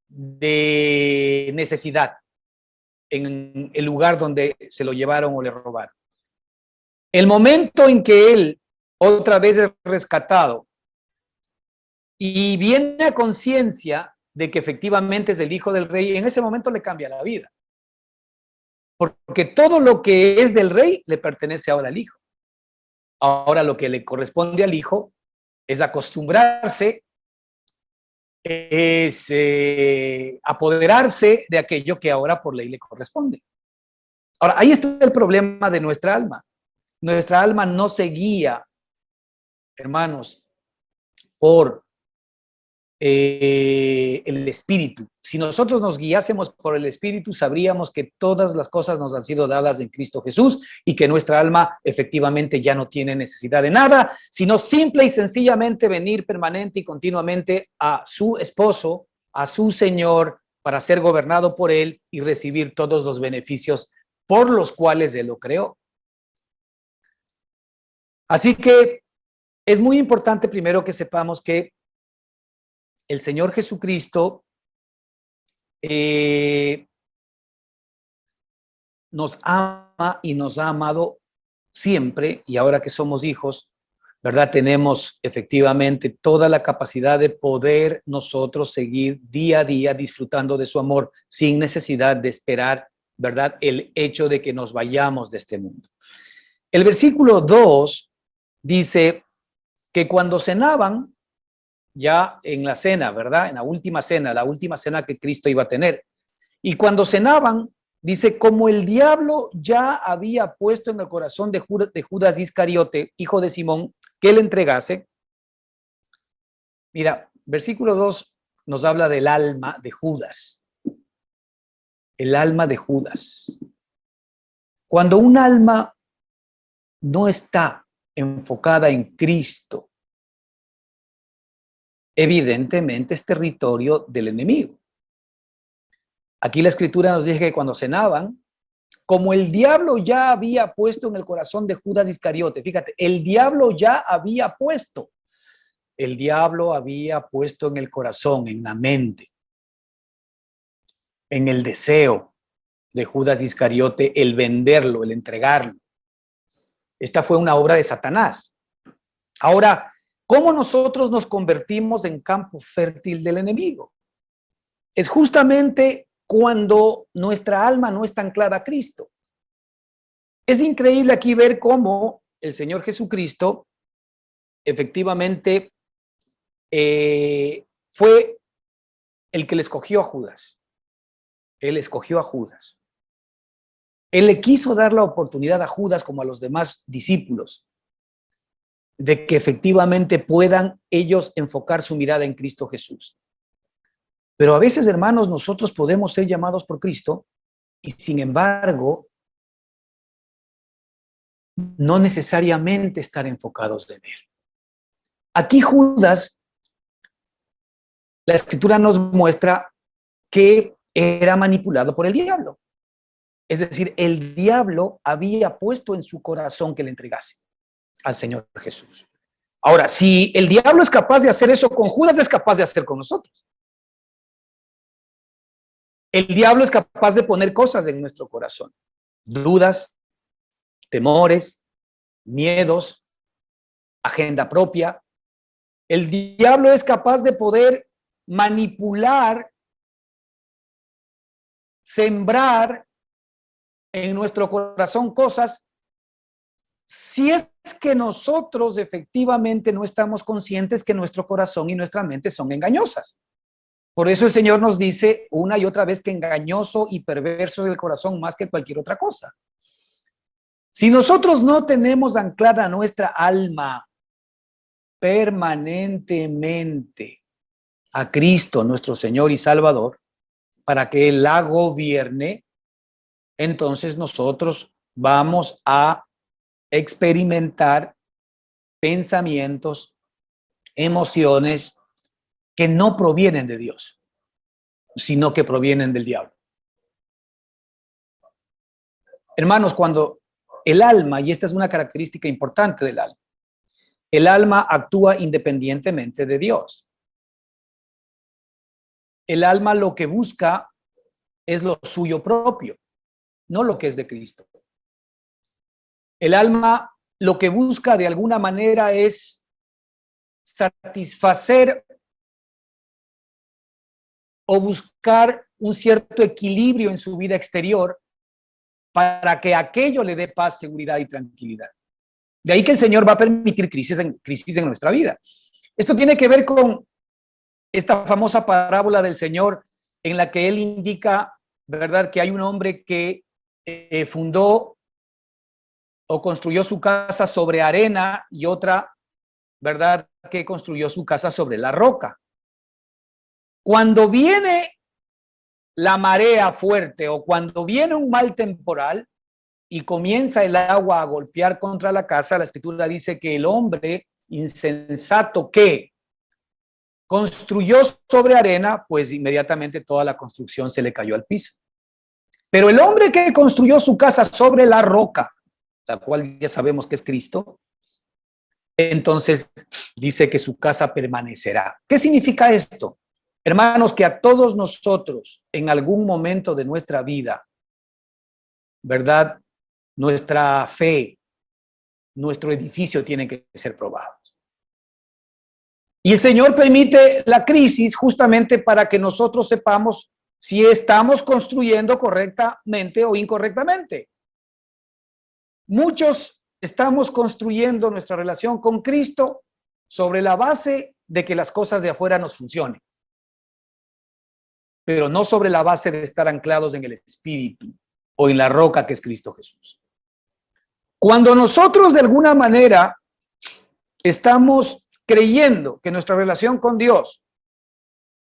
Speaker 1: de necesidad en el lugar donde se lo llevaron o le robaron. El momento en que él otra vez es rescatado y viene a conciencia de que efectivamente es el hijo del rey, en ese momento le cambia la vida. Porque todo lo que es del rey le pertenece ahora al hijo. Ahora lo que le corresponde al hijo es acostumbrarse, es apoderarse de aquello que ahora por ley le corresponde. Ahora, ahí está el problema de nuestra alma. Nuestra alma no se guía, hermanos, por el Espíritu. Si nosotros nos guiásemos por el Espíritu, sabríamos que todas las cosas nos han sido dadas en Cristo Jesús y que nuestra alma efectivamente ya no tiene necesidad de nada, sino simple y sencillamente venir permanente y continuamente a su esposo, a su Señor, para ser gobernado por Él y recibir todos los beneficios por los cuales Él lo creó. Así que es muy importante primero que sepamos que el Señor Jesucristo nos ama y nos ha amado siempre, y ahora que somos hijos, ¿verdad? Tenemos efectivamente toda la capacidad de poder nosotros seguir día a día disfrutando de su amor sin necesidad de esperar, ¿verdad? El hecho de que nos vayamos de este mundo. El versículo 2 dice que cuando cenaban, ya en la cena, ¿verdad? En la última cena que Cristo iba a tener. Y cuando cenaban, dice, como el diablo ya había puesto en el corazón de Judas Iscariote, hijo de Simón, que le entregase. Mira, versículo 2 nos habla del alma de Judas. El alma de Judas. Cuando un alma no está enfocada en Cristo, evidentemente es territorio del enemigo. Aquí la escritura nos dice que cuando cenaban, como el diablo ya había puesto en el corazón de Judas Iscariote, fíjate, el diablo ya había puesto en el corazón, en la mente, en el deseo de Judas Iscariote, el venderlo, el entregarlo. Esta fue una obra de Satanás. Ahora, ¿cómo nosotros nos convertimos en campo fértil del enemigo? Es justamente cuando nuestra alma no está anclada a Cristo. Es increíble aquí ver cómo el Señor Jesucristo efectivamente fue el que le escogió a Judas. Él escogió a Judas. Él le quiso dar la oportunidad a Judas, como a los demás discípulos, de que efectivamente puedan ellos enfocar su mirada en Cristo Jesús. Pero a veces, hermanos, nosotros podemos ser llamados por Cristo y sin embargo no necesariamente estar enfocados en Él. Aquí Judas, la escritura nos muestra que era manipulado por el diablo. Es decir, el diablo había puesto en su corazón que le entregase al Señor Jesús. Ahora, si el diablo es capaz de hacer eso con Judas, es capaz de hacer con nosotros. El diablo es capaz de poner cosas en nuestro corazón. Dudas, temores, miedos, agenda propia. El diablo es capaz de poder manipular, sembrar en nuestro corazón cosas si es que nosotros efectivamente no estamos conscientes que nuestro corazón y nuestra mente son engañosas. Por eso el Señor nos dice una y otra vez que engañoso y perverso es el corazón más que cualquier otra cosa. Si nosotros no tenemos anclada nuestra alma permanentemente a Cristo, nuestro Señor y Salvador, para que Él la gobierne, entonces nosotros vamos a experimentar pensamientos, emociones que no provienen de Dios, sino que provienen del diablo. Hermanos, cuando el alma, y esta es una característica importante del alma, el alma actúa independientemente de Dios. El alma lo que busca es lo suyo propio, no lo que es de Cristo. El alma lo que busca de alguna manera es satisfacer o buscar un cierto equilibrio en su vida exterior para que aquello le dé paz, seguridad y tranquilidad. De ahí que el Señor va a permitir crisis en nuestra vida. Esto tiene que ver con esta famosa parábola del Señor en la que Él indica, ¿verdad?, que hay un hombre que fundó o construyó su casa sobre arena y otra, ¿verdad?, que construyó su casa sobre la roca. Cuando viene la marea fuerte o cuando viene un mal temporal y comienza el agua a golpear contra la casa, la escritura dice que el hombre insensato que construyó sobre arena, pues inmediatamente toda la construcción se le cayó al piso. Pero el hombre que construyó su casa sobre la roca, la cual ya sabemos que es Cristo, entonces dice que su casa permanecerá. ¿Qué significa esto? Hermanos, que a todos nosotros en algún momento de nuestra vida ¿verdad? Nuestra fe, nuestro edificio tienen que ser probados. Y el Señor permite la crisis justamente para que nosotros sepamos si estamos construyendo correctamente o incorrectamente. Muchos estamos construyendo nuestra relación con Cristo sobre la base de que las cosas de afuera nos funcionen, pero no sobre la base de estar anclados en el Espíritu o en la roca que es Cristo Jesús. Cuando nosotros de alguna manera estamos creyendo que nuestra relación con Dios,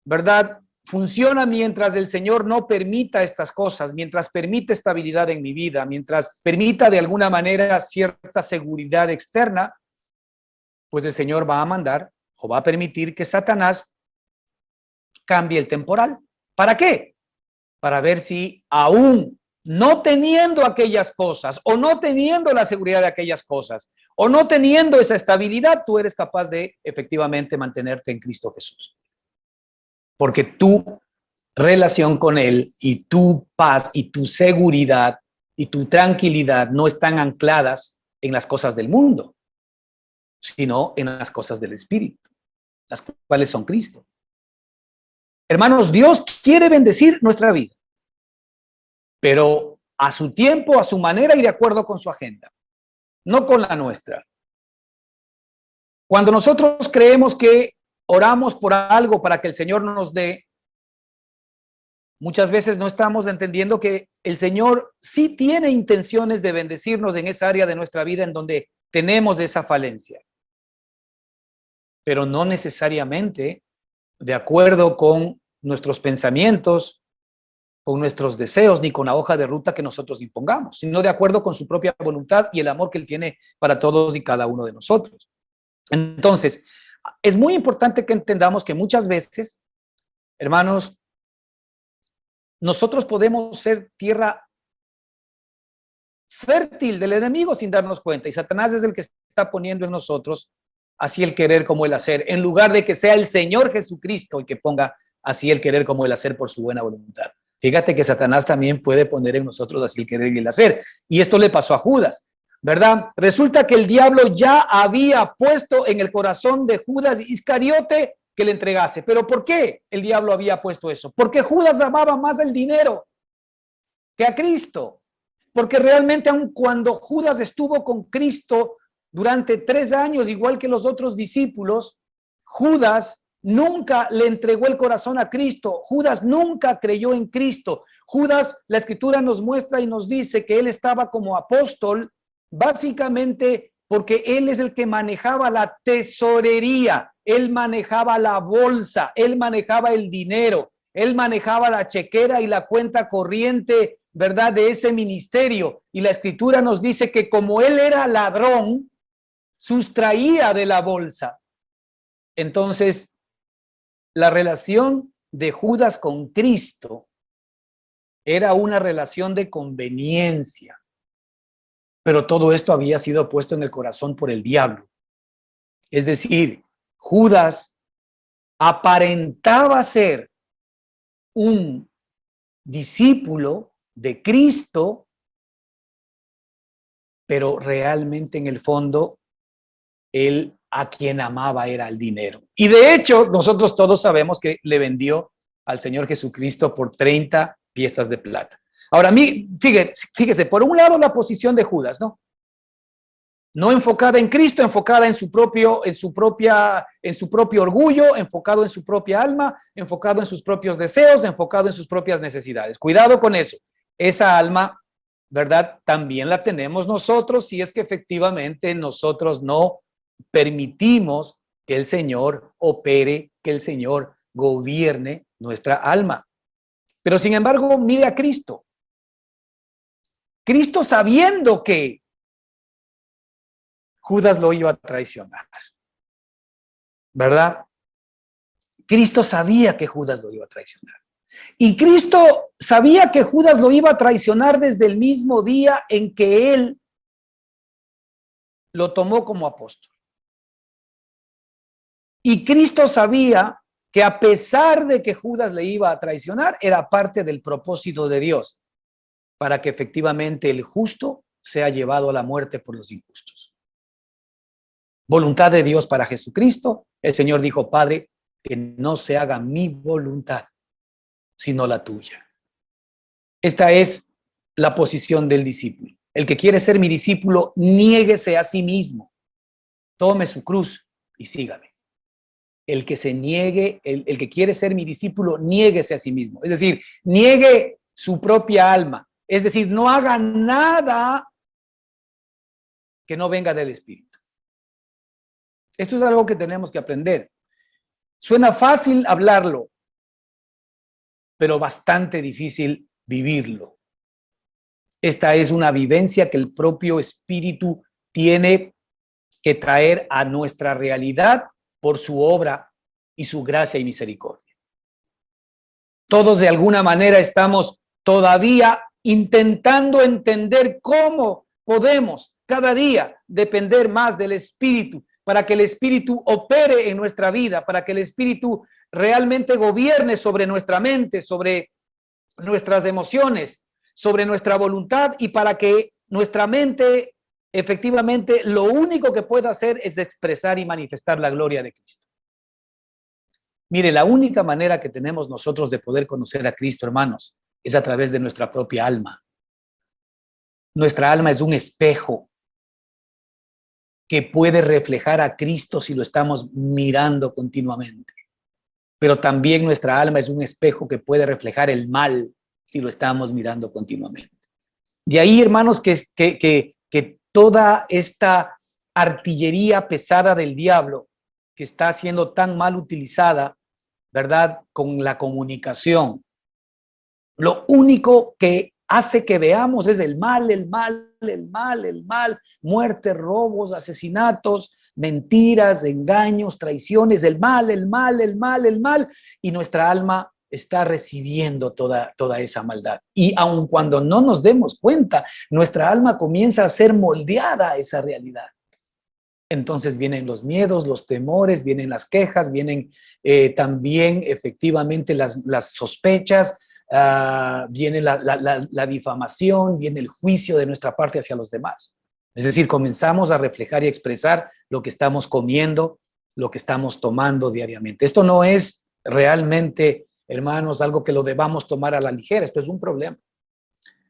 Speaker 1: ¿verdad?, funciona mientras el Señor no permita estas cosas, mientras permite estabilidad en mi vida, mientras permita de alguna manera cierta seguridad externa, pues el Señor va a mandar o va a permitir que Satanás cambie el temporal. ¿Para qué? Para ver si aún no teniendo aquellas cosas o no teniendo la seguridad de aquellas cosas o no teniendo esa estabilidad, tú eres capaz de efectivamente mantenerte en Cristo Jesús. Porque tu relación con Él y tu paz y tu seguridad y tu tranquilidad no están ancladas en las cosas del mundo, sino en las cosas del Espíritu, las cuales son Cristo. Hermanos, Dios quiere bendecir nuestra vida, pero a su tiempo, a su manera y de acuerdo con su agenda, no con la nuestra. Cuando nosotros creemos que oramos por algo para que el Señor nos dé, muchas veces no estamos entendiendo que el Señor sí tiene intenciones de bendecirnos en esa área de nuestra vida en donde tenemos esa falencia, pero no necesariamente de acuerdo con nuestros pensamientos, con nuestros deseos, ni con la hoja de ruta que nosotros impongamos, sino de acuerdo con su propia voluntad y el amor que Él tiene para todos y cada uno de nosotros. Entonces, es muy importante que entendamos que muchas veces, hermanos, nosotros podemos ser tierra fértil del enemigo sin darnos cuenta, y Satanás es el que está poniendo en nosotros así el querer como el hacer, en lugar de que sea el Señor Jesucristo el que ponga así el querer como el hacer por su buena voluntad. Fíjate que Satanás también puede poner en nosotros así el querer y el hacer, y esto le pasó a Judas, ¿verdad? Resulta que el diablo ya había puesto en el corazón de Judas Iscariote que le entregase. ¿Pero por qué el diablo había puesto eso? Porque Judas amaba más el dinero que a Cristo. Porque realmente aun cuando Judas estuvo con Cristo durante 3 años, igual que los otros discípulos, Judas nunca le entregó el corazón a Cristo. Judas nunca creyó en Cristo. Judas, la Escritura nos muestra y nos dice que él estaba como apóstol, básicamente porque él es el que manejaba la tesorería, él manejaba la bolsa, él manejaba el dinero, él manejaba la chequera y la cuenta corriente, ¿verdad?, de ese ministerio. Y la Escritura nos dice que como él era ladrón, sustraía de la bolsa. Entonces, la relación de Judas con Cristo era una relación de conveniencia, pero todo esto había sido puesto en el corazón por el diablo. Es decir, Judas aparentaba ser un discípulo de Cristo, pero realmente en el fondo él a quien amaba era el dinero. Y de hecho, nosotros todos sabemos que le vendió al Señor Jesucristo por 30 piezas de plata. Ahora, a mí, fíjese, por un lado la posición de Judas, ¿no? No enfocada en Cristo, enfocada en su propio orgullo, enfocado en su propia alma, enfocado en sus propios deseos, enfocado en sus propias necesidades. Cuidado con eso. Esa alma, ¿verdad?, también la tenemos nosotros si es que efectivamente nosotros no permitimos que el Señor opere, que el Señor gobierne nuestra alma. Pero sin embargo, mire a Cristo. Cristo, sabiendo que Judas lo iba a traicionar, ¿verdad? Cristo sabía que Judas lo iba a traicionar. Y Cristo sabía que Judas lo iba a traicionar desde el mismo día en que él lo tomó como apóstol. Y Cristo sabía que a pesar de que Judas le iba a traicionar, era parte del propósito de Dios. para que efectivamente el justo sea llevado a la muerte por los injustos. Voluntad de Dios para Jesucristo. El Señor dijo, Padre, que no se haga mi voluntad, sino la tuya. Esta es la posición del discípulo. El que quiere ser mi discípulo, niéguese a sí mismo, tome su cruz y sígame. El que se niegue, el que quiere ser mi discípulo, niéguese a sí mismo. Es decir, niegue su propia alma. Es decir, no haga nada que no venga del Espíritu. Esto es algo que tenemos que aprender. Suena fácil hablarlo, pero bastante difícil vivirlo. Esta es una vivencia que el propio Espíritu tiene que traer a nuestra realidad por su obra y su gracia y misericordia. Todos de alguna manera estamos todavía intentando entender cómo podemos cada día depender más del Espíritu, para que el Espíritu opere en nuestra vida, para que el Espíritu realmente gobierne sobre nuestra mente, sobre nuestras emociones, sobre nuestra voluntad, y para que nuestra mente efectivamente lo único que pueda hacer es expresar y manifestar la gloria de Cristo. Mire, la única manera que tenemos nosotros de poder conocer a Cristo, hermanos, es a través de nuestra propia alma. Nuestra alma es un espejo que puede reflejar a Cristo si lo estamos mirando continuamente. Pero también nuestra alma es un espejo que puede reflejar el mal si lo estamos mirando continuamente. De ahí, hermanos, que toda esta artillería pesada del diablo que está siendo tan mal utilizada, ¿verdad?, con la comunicación, lo único que hace que veamos es el mal, el mal, el mal, el mal, muertes, robos, asesinatos, mentiras, engaños, traiciones, el mal, el mal, el mal, el mal, y nuestra alma está recibiendo toda esa maldad. Y aun cuando no nos demos cuenta, nuestra alma comienza a ser moldeada a esa realidad. Entonces vienen los miedos, los temores, vienen las quejas, vienen también efectivamente las sospechas, viene la difamación, viene el juicio de nuestra parte hacia los demás. Es decir, comenzamos a reflejar y expresar lo que estamos comiendo, lo que estamos tomando diariamente. Esto no es realmente, hermanos, algo que lo debamos tomar a la ligera. Esto es un problema.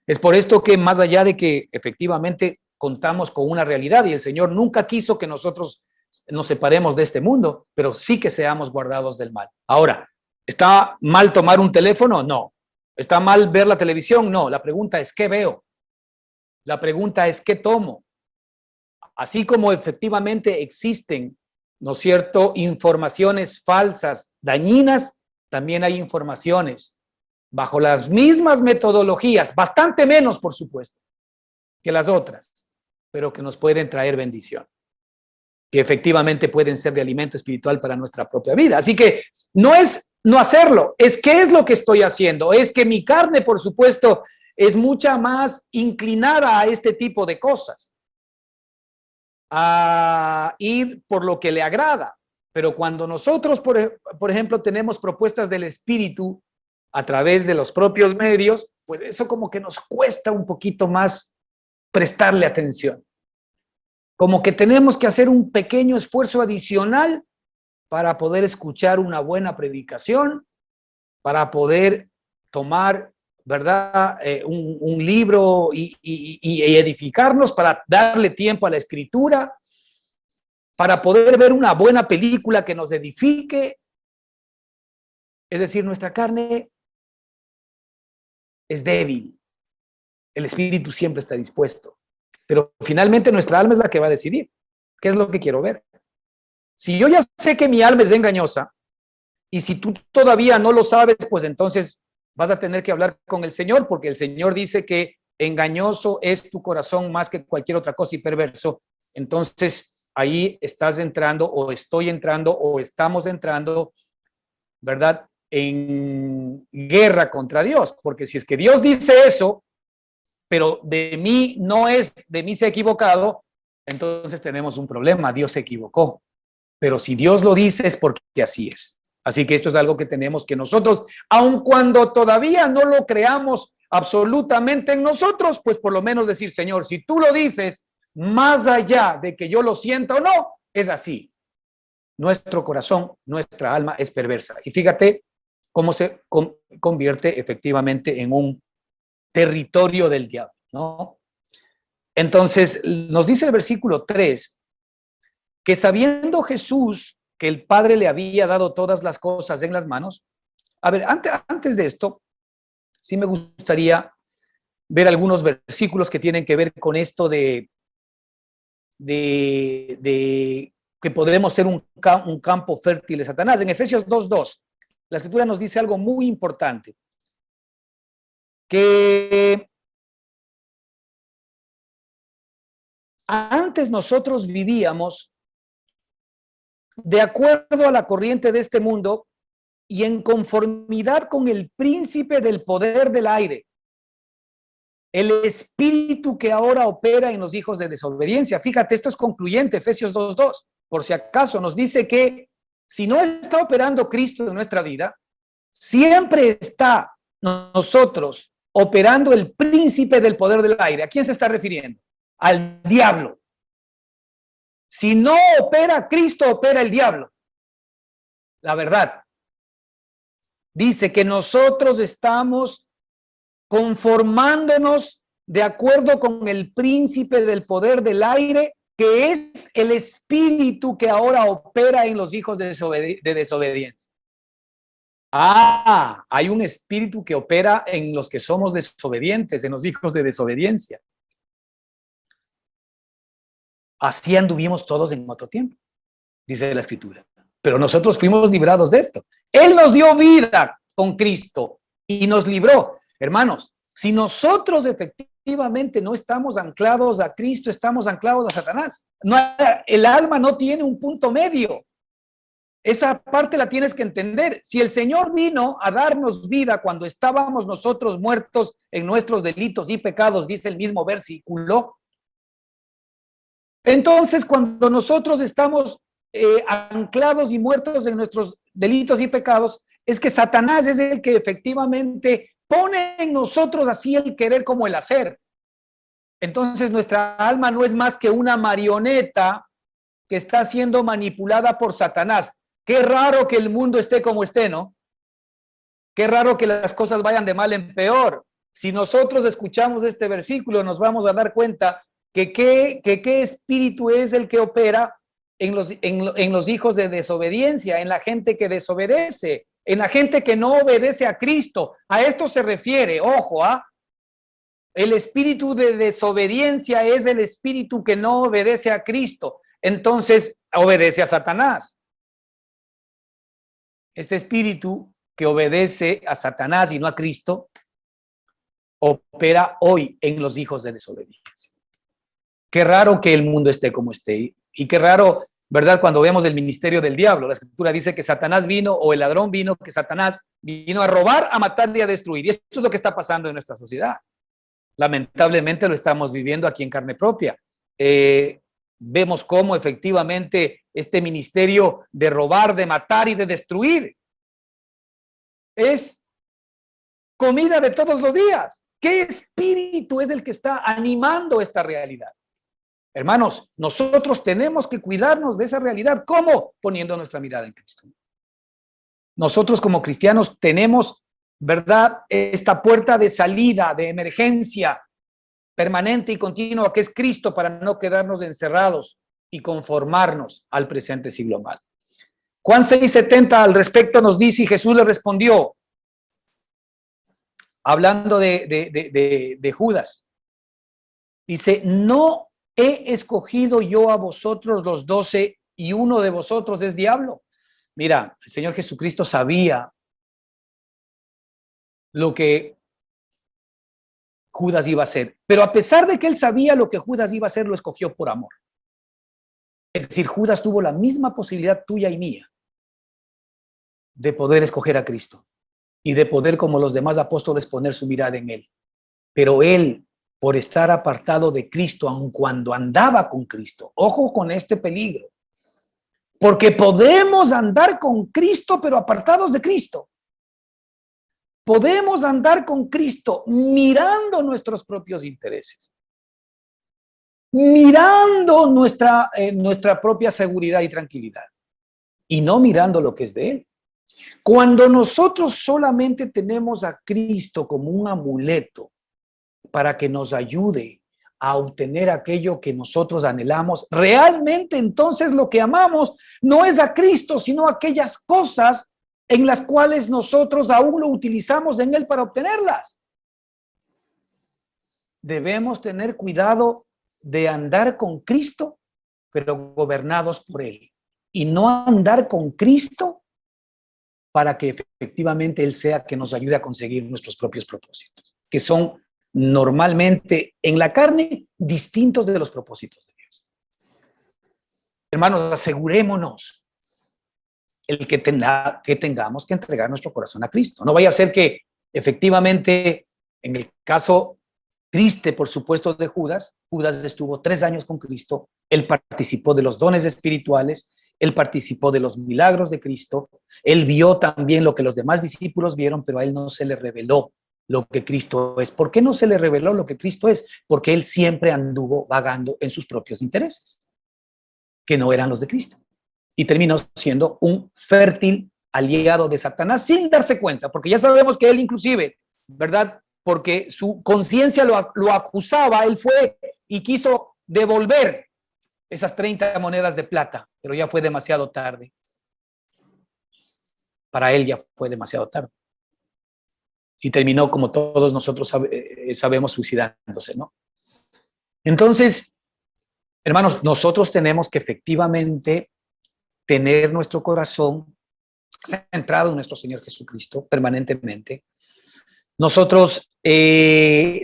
Speaker 1: Es por esto que, más allá de que efectivamente contamos con una realidad, y el Señor nunca quiso que nosotros nos separemos de este mundo, pero sí que seamos guardados del mal. Ahora, ¿está mal tomar un teléfono? No. ¿Está mal ver la televisión? No. La pregunta es, ¿qué veo? La pregunta es, ¿qué tomo? Así como efectivamente existen, ¿no es cierto?, informaciones falsas, dañinas, también hay informaciones bajo las mismas metodologías, bastante menos, por supuesto, que las otras, pero que nos pueden traer bendición, que efectivamente pueden ser de alimento espiritual para nuestra propia vida. Así que no es no hacerlo, es qué es lo que estoy haciendo. Es que mi carne, por supuesto, es mucha más inclinada a este tipo de cosas, a ir por lo que le agrada. Pero cuando nosotros, por ejemplo, tenemos propuestas del Espíritu a través de los propios medios, pues eso como que nos cuesta un poquito más prestarle atención. Como que tenemos que hacer un pequeño esfuerzo adicional para poder escuchar una buena predicación, para poder tomar, ¿verdad?, un libro y edificarnos, para darle tiempo a la escritura, para poder ver una buena película que nos edifique. Es decir, nuestra carne es débil, el espíritu siempre está dispuesto, pero finalmente nuestra alma es la que va a decidir qué es lo que quiero ver. Si yo ya sé que mi alma es engañosa, y si tú todavía no lo sabes, pues entonces vas a tener que hablar con el Señor, porque el Señor dice que engañoso es tu corazón más que cualquier otra cosa y perverso. Entonces ahí estás entrando, o estoy entrando, o estamos entrando, ¿verdad?, en guerra contra Dios, porque si es que Dios dice eso, pero de mí no es, de mí se ha equivocado, entonces tenemos un problema. Dios se equivocó. Pero si Dios lo dice es porque así es. Así que esto es algo que tenemos que nosotros, aun cuando todavía no lo creamos absolutamente en nosotros, pues por lo menos decir, Señor, si tú lo dices, más allá de que yo lo sienta o no, es así. Nuestro corazón, nuestra alma es perversa. Y fíjate cómo se convierte efectivamente en un territorio del diablo, ¿no? Entonces, nos dice el versículo 3, que sabiendo Jesús que el Padre le había dado todas las cosas en las manos. A ver, antes de esto, sí me gustaría ver algunos versículos que tienen que ver con esto de que podemos ser un campo fértil de Satanás. En Efesios 2:2, la Escritura nos dice algo muy importante, que antes nosotros vivíamos de acuerdo a la corriente de este mundo y en conformidad con el príncipe del poder del aire, el espíritu que ahora opera en los hijos de desobediencia. Fíjate, esto es concluyente, Efesios 2:2. Por si acaso nos dice que si no está operando Cristo en nuestra vida, siempre está nosotros operando el príncipe del poder del aire. ¿A quién se está refiriendo? Al diablo. Si no opera Cristo, opera el diablo. La verdad. Dice que nosotros estamos conformándonos de acuerdo con el príncipe del poder del aire, que es el espíritu que ahora opera en los hijos de desobediencia. Ah, hay un espíritu que opera en los que somos desobedientes, en los hijos de desobediencia. Así anduvimos todos en otro tiempo, dice la Escritura. Pero nosotros fuimos librados de esto. Él nos dio vida con Cristo y nos libró. Hermanos, si nosotros efectivamente no estamos anclados a Cristo, estamos anclados a Satanás. No, el alma no tiene un punto medio. Esa parte la tienes que entender. Si el Señor vino a darnos vida cuando estábamos nosotros muertos en nuestros delitos y pecados, dice el mismo versículo, entonces cuando nosotros estamos anclados y muertos en nuestros delitos y pecados, es que Satanás es el que efectivamente pone en nosotros así el querer como el hacer. Entonces nuestra alma no es más que una marioneta que está siendo manipulada por Satanás. Qué raro que el mundo esté como esté, ¿no? Qué raro que las cosas vayan de mal en peor. Si nosotros escuchamos este versículo, nos vamos a dar cuenta que qué espíritu es el que opera en los hijos de desobediencia, en la gente que desobedece, en la gente que no obedece a Cristo. A esto se refiere, ojo, el espíritu de desobediencia es el espíritu que no obedece a Cristo. Entonces, obedece a Satanás. Este espíritu que obedece a Satanás y no a Cristo opera hoy en los hijos de desobediencia. Qué raro que el mundo esté como esté. Y qué raro, ¿verdad? Cuando vemos el ministerio del diablo, la Escritura dice que Satanás vino, o el ladrón vino, que Satanás vino a robar, a matar y a destruir. Y esto es lo que está pasando en nuestra sociedad. Lamentablemente lo estamos viviendo aquí en carne propia. Vemos cómo efectivamente este ministerio de robar, de matar y de destruir es comida de todos los días. ¿Qué espíritu es el que está animando esta realidad? Hermanos, nosotros tenemos que cuidarnos de esa realidad. ¿Cómo? Poniendo nuestra mirada en Cristo. Nosotros como cristianos tenemos, ¿verdad?, esta puerta de salida, de emergencia permanente y continua, que es Cristo, para no quedarnos encerrados y conformarnos al presente siglo mal. Juan 6:70 al respecto nos dice, y Jesús le respondió, hablando de Judas, dice, no he escogido yo a vosotros los 12 y uno de vosotros es diablo. Mira, el Señor Jesucristo sabía lo que Judas iba a hacer, pero a pesar de que él sabía lo que Judas iba a hacer, lo escogió por amor. Es decir, Judas tuvo la misma posibilidad tuya y mía de poder escoger a Cristo y de poder, como los demás apóstoles, poner su mirada en él. Pero él, por estar apartado de Cristo, aun cuando andaba con Cristo, ojo con este peligro, porque podemos andar con Cristo, pero apartados de Cristo. podemos andar con Cristo mirando nuestros propios intereses, mirando nuestra propia seguridad y tranquilidad, y no mirando lo que es de Él. Cuando nosotros solamente tenemos a Cristo como un amuleto para que nos ayude a obtener aquello que nosotros anhelamos, realmente entonces lo que amamos no es a Cristo, sino aquellas cosas en las cuales nosotros aún lo utilizamos en Él para obtenerlas. Debemos tener cuidado de andar con Cristo, pero gobernados por Él, y no andar con Cristo para que efectivamente Él sea que nos ayude a conseguir nuestros propios propósitos, que son normalmente en la carne distintos de los propósitos de Dios. Hermanos, asegurémonos que tengamos que entregar nuestro corazón a Cristo. No vaya a ser que efectivamente, en el caso triste, por supuesto, de Judas, Judas estuvo 3 años con Cristo, él participó de los dones espirituales, él participó de los milagros de Cristo, él vio también lo que los demás discípulos vieron, pero a él no se le reveló lo que Cristo es. ¿Por qué no se le reveló lo que Cristo es? Porque él siempre anduvo vagando en sus propios intereses, que no eran los de Cristo. Y terminó siendo un fértil aliado de Satanás sin darse cuenta, porque ya sabemos que él inclusive, ¿verdad? Porque su conciencia lo acusaba, él fue y quiso devolver esas 30 monedas de plata, pero ya fue demasiado tarde. Para él ya fue demasiado tarde. Y terminó, como todos nosotros sabemos, suicidándose, ¿no? Entonces, hermanos, nosotros tenemos que efectivamente tener nuestro corazón centrado en nuestro Señor Jesucristo permanentemente. Nosotros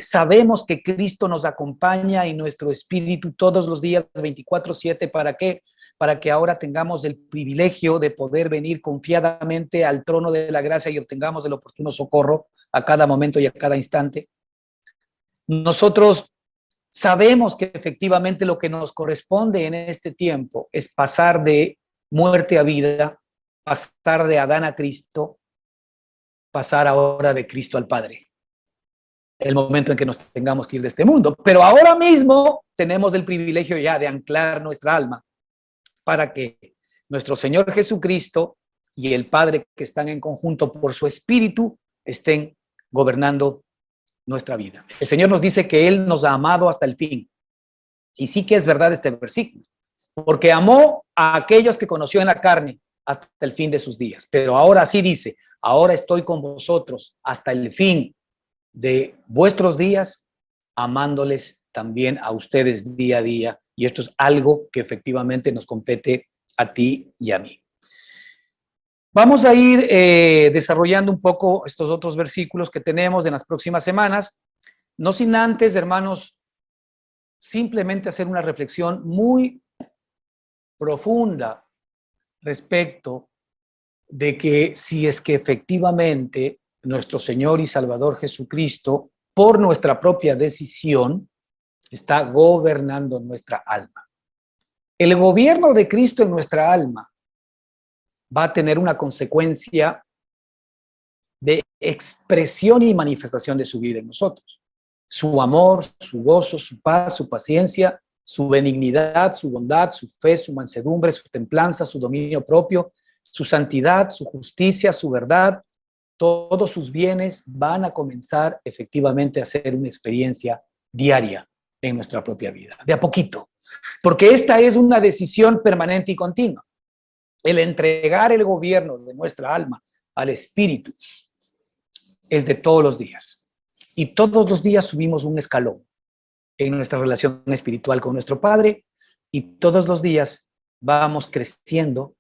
Speaker 1: sabemos que Cristo nos acompaña en nuestro espíritu todos los días 24/7. ¿Para qué? Para que ahora tengamos el privilegio de poder venir confiadamente al trono de la gracia y obtengamos el oportuno socorro a cada momento y a cada instante. Nosotros sabemos que efectivamente lo que nos corresponde en este tiempo es pasar de muerte a vida, pasar de Adán a Cristo, pasar ahora de Cristo al Padre. El momento en que nos tengamos que ir de este mundo. Pero ahora mismo tenemos el privilegio ya de anclar nuestra alma para que nuestro Señor Jesucristo y el Padre, que están en conjunto por su Espíritu, estén gobernando nuestra vida. El Señor nos dice que Él nos ha amado hasta el fin. Y sí que es verdad este versículo, porque amó a aquellos que conoció en la carne hasta el fin de sus días. Pero ahora sí dice, ahora estoy con vosotros hasta el fin de vuestros días, amándoles también a ustedes día a día. Y esto es algo que efectivamente nos compete a ti y a mí. Vamos a ir desarrollando un poco estos otros versículos que tenemos en las próximas semanas, no sin antes, hermanos, simplemente hacer una reflexión muy profunda respecto de que si es que efectivamente nuestro Señor y Salvador Jesucristo, por nuestra propia decisión, está gobernando nuestra alma. El gobierno de Cristo en nuestra alma va a tener una consecuencia de expresión y manifestación de su vida en nosotros. Su amor, su gozo, su paz, su paciencia, su benignidad, su bondad, su fe, su mansedumbre, su templanza, su dominio propio, su santidad, su justicia, su verdad, todos sus bienes van a comenzar efectivamente a ser una experiencia diaria en nuestra propia vida, de a poquito, porque esta es una decisión permanente y continua. El entregar el gobierno de nuestra alma al Espíritu es de todos los días. Y todos los días subimos un escalón en nuestra relación espiritual con nuestro Padre y todos los días vamos creciendo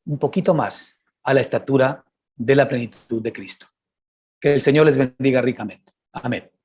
Speaker 1: un poquito más a la estatura de la plenitud de Cristo. Que el Señor les bendiga ricamente. Amén.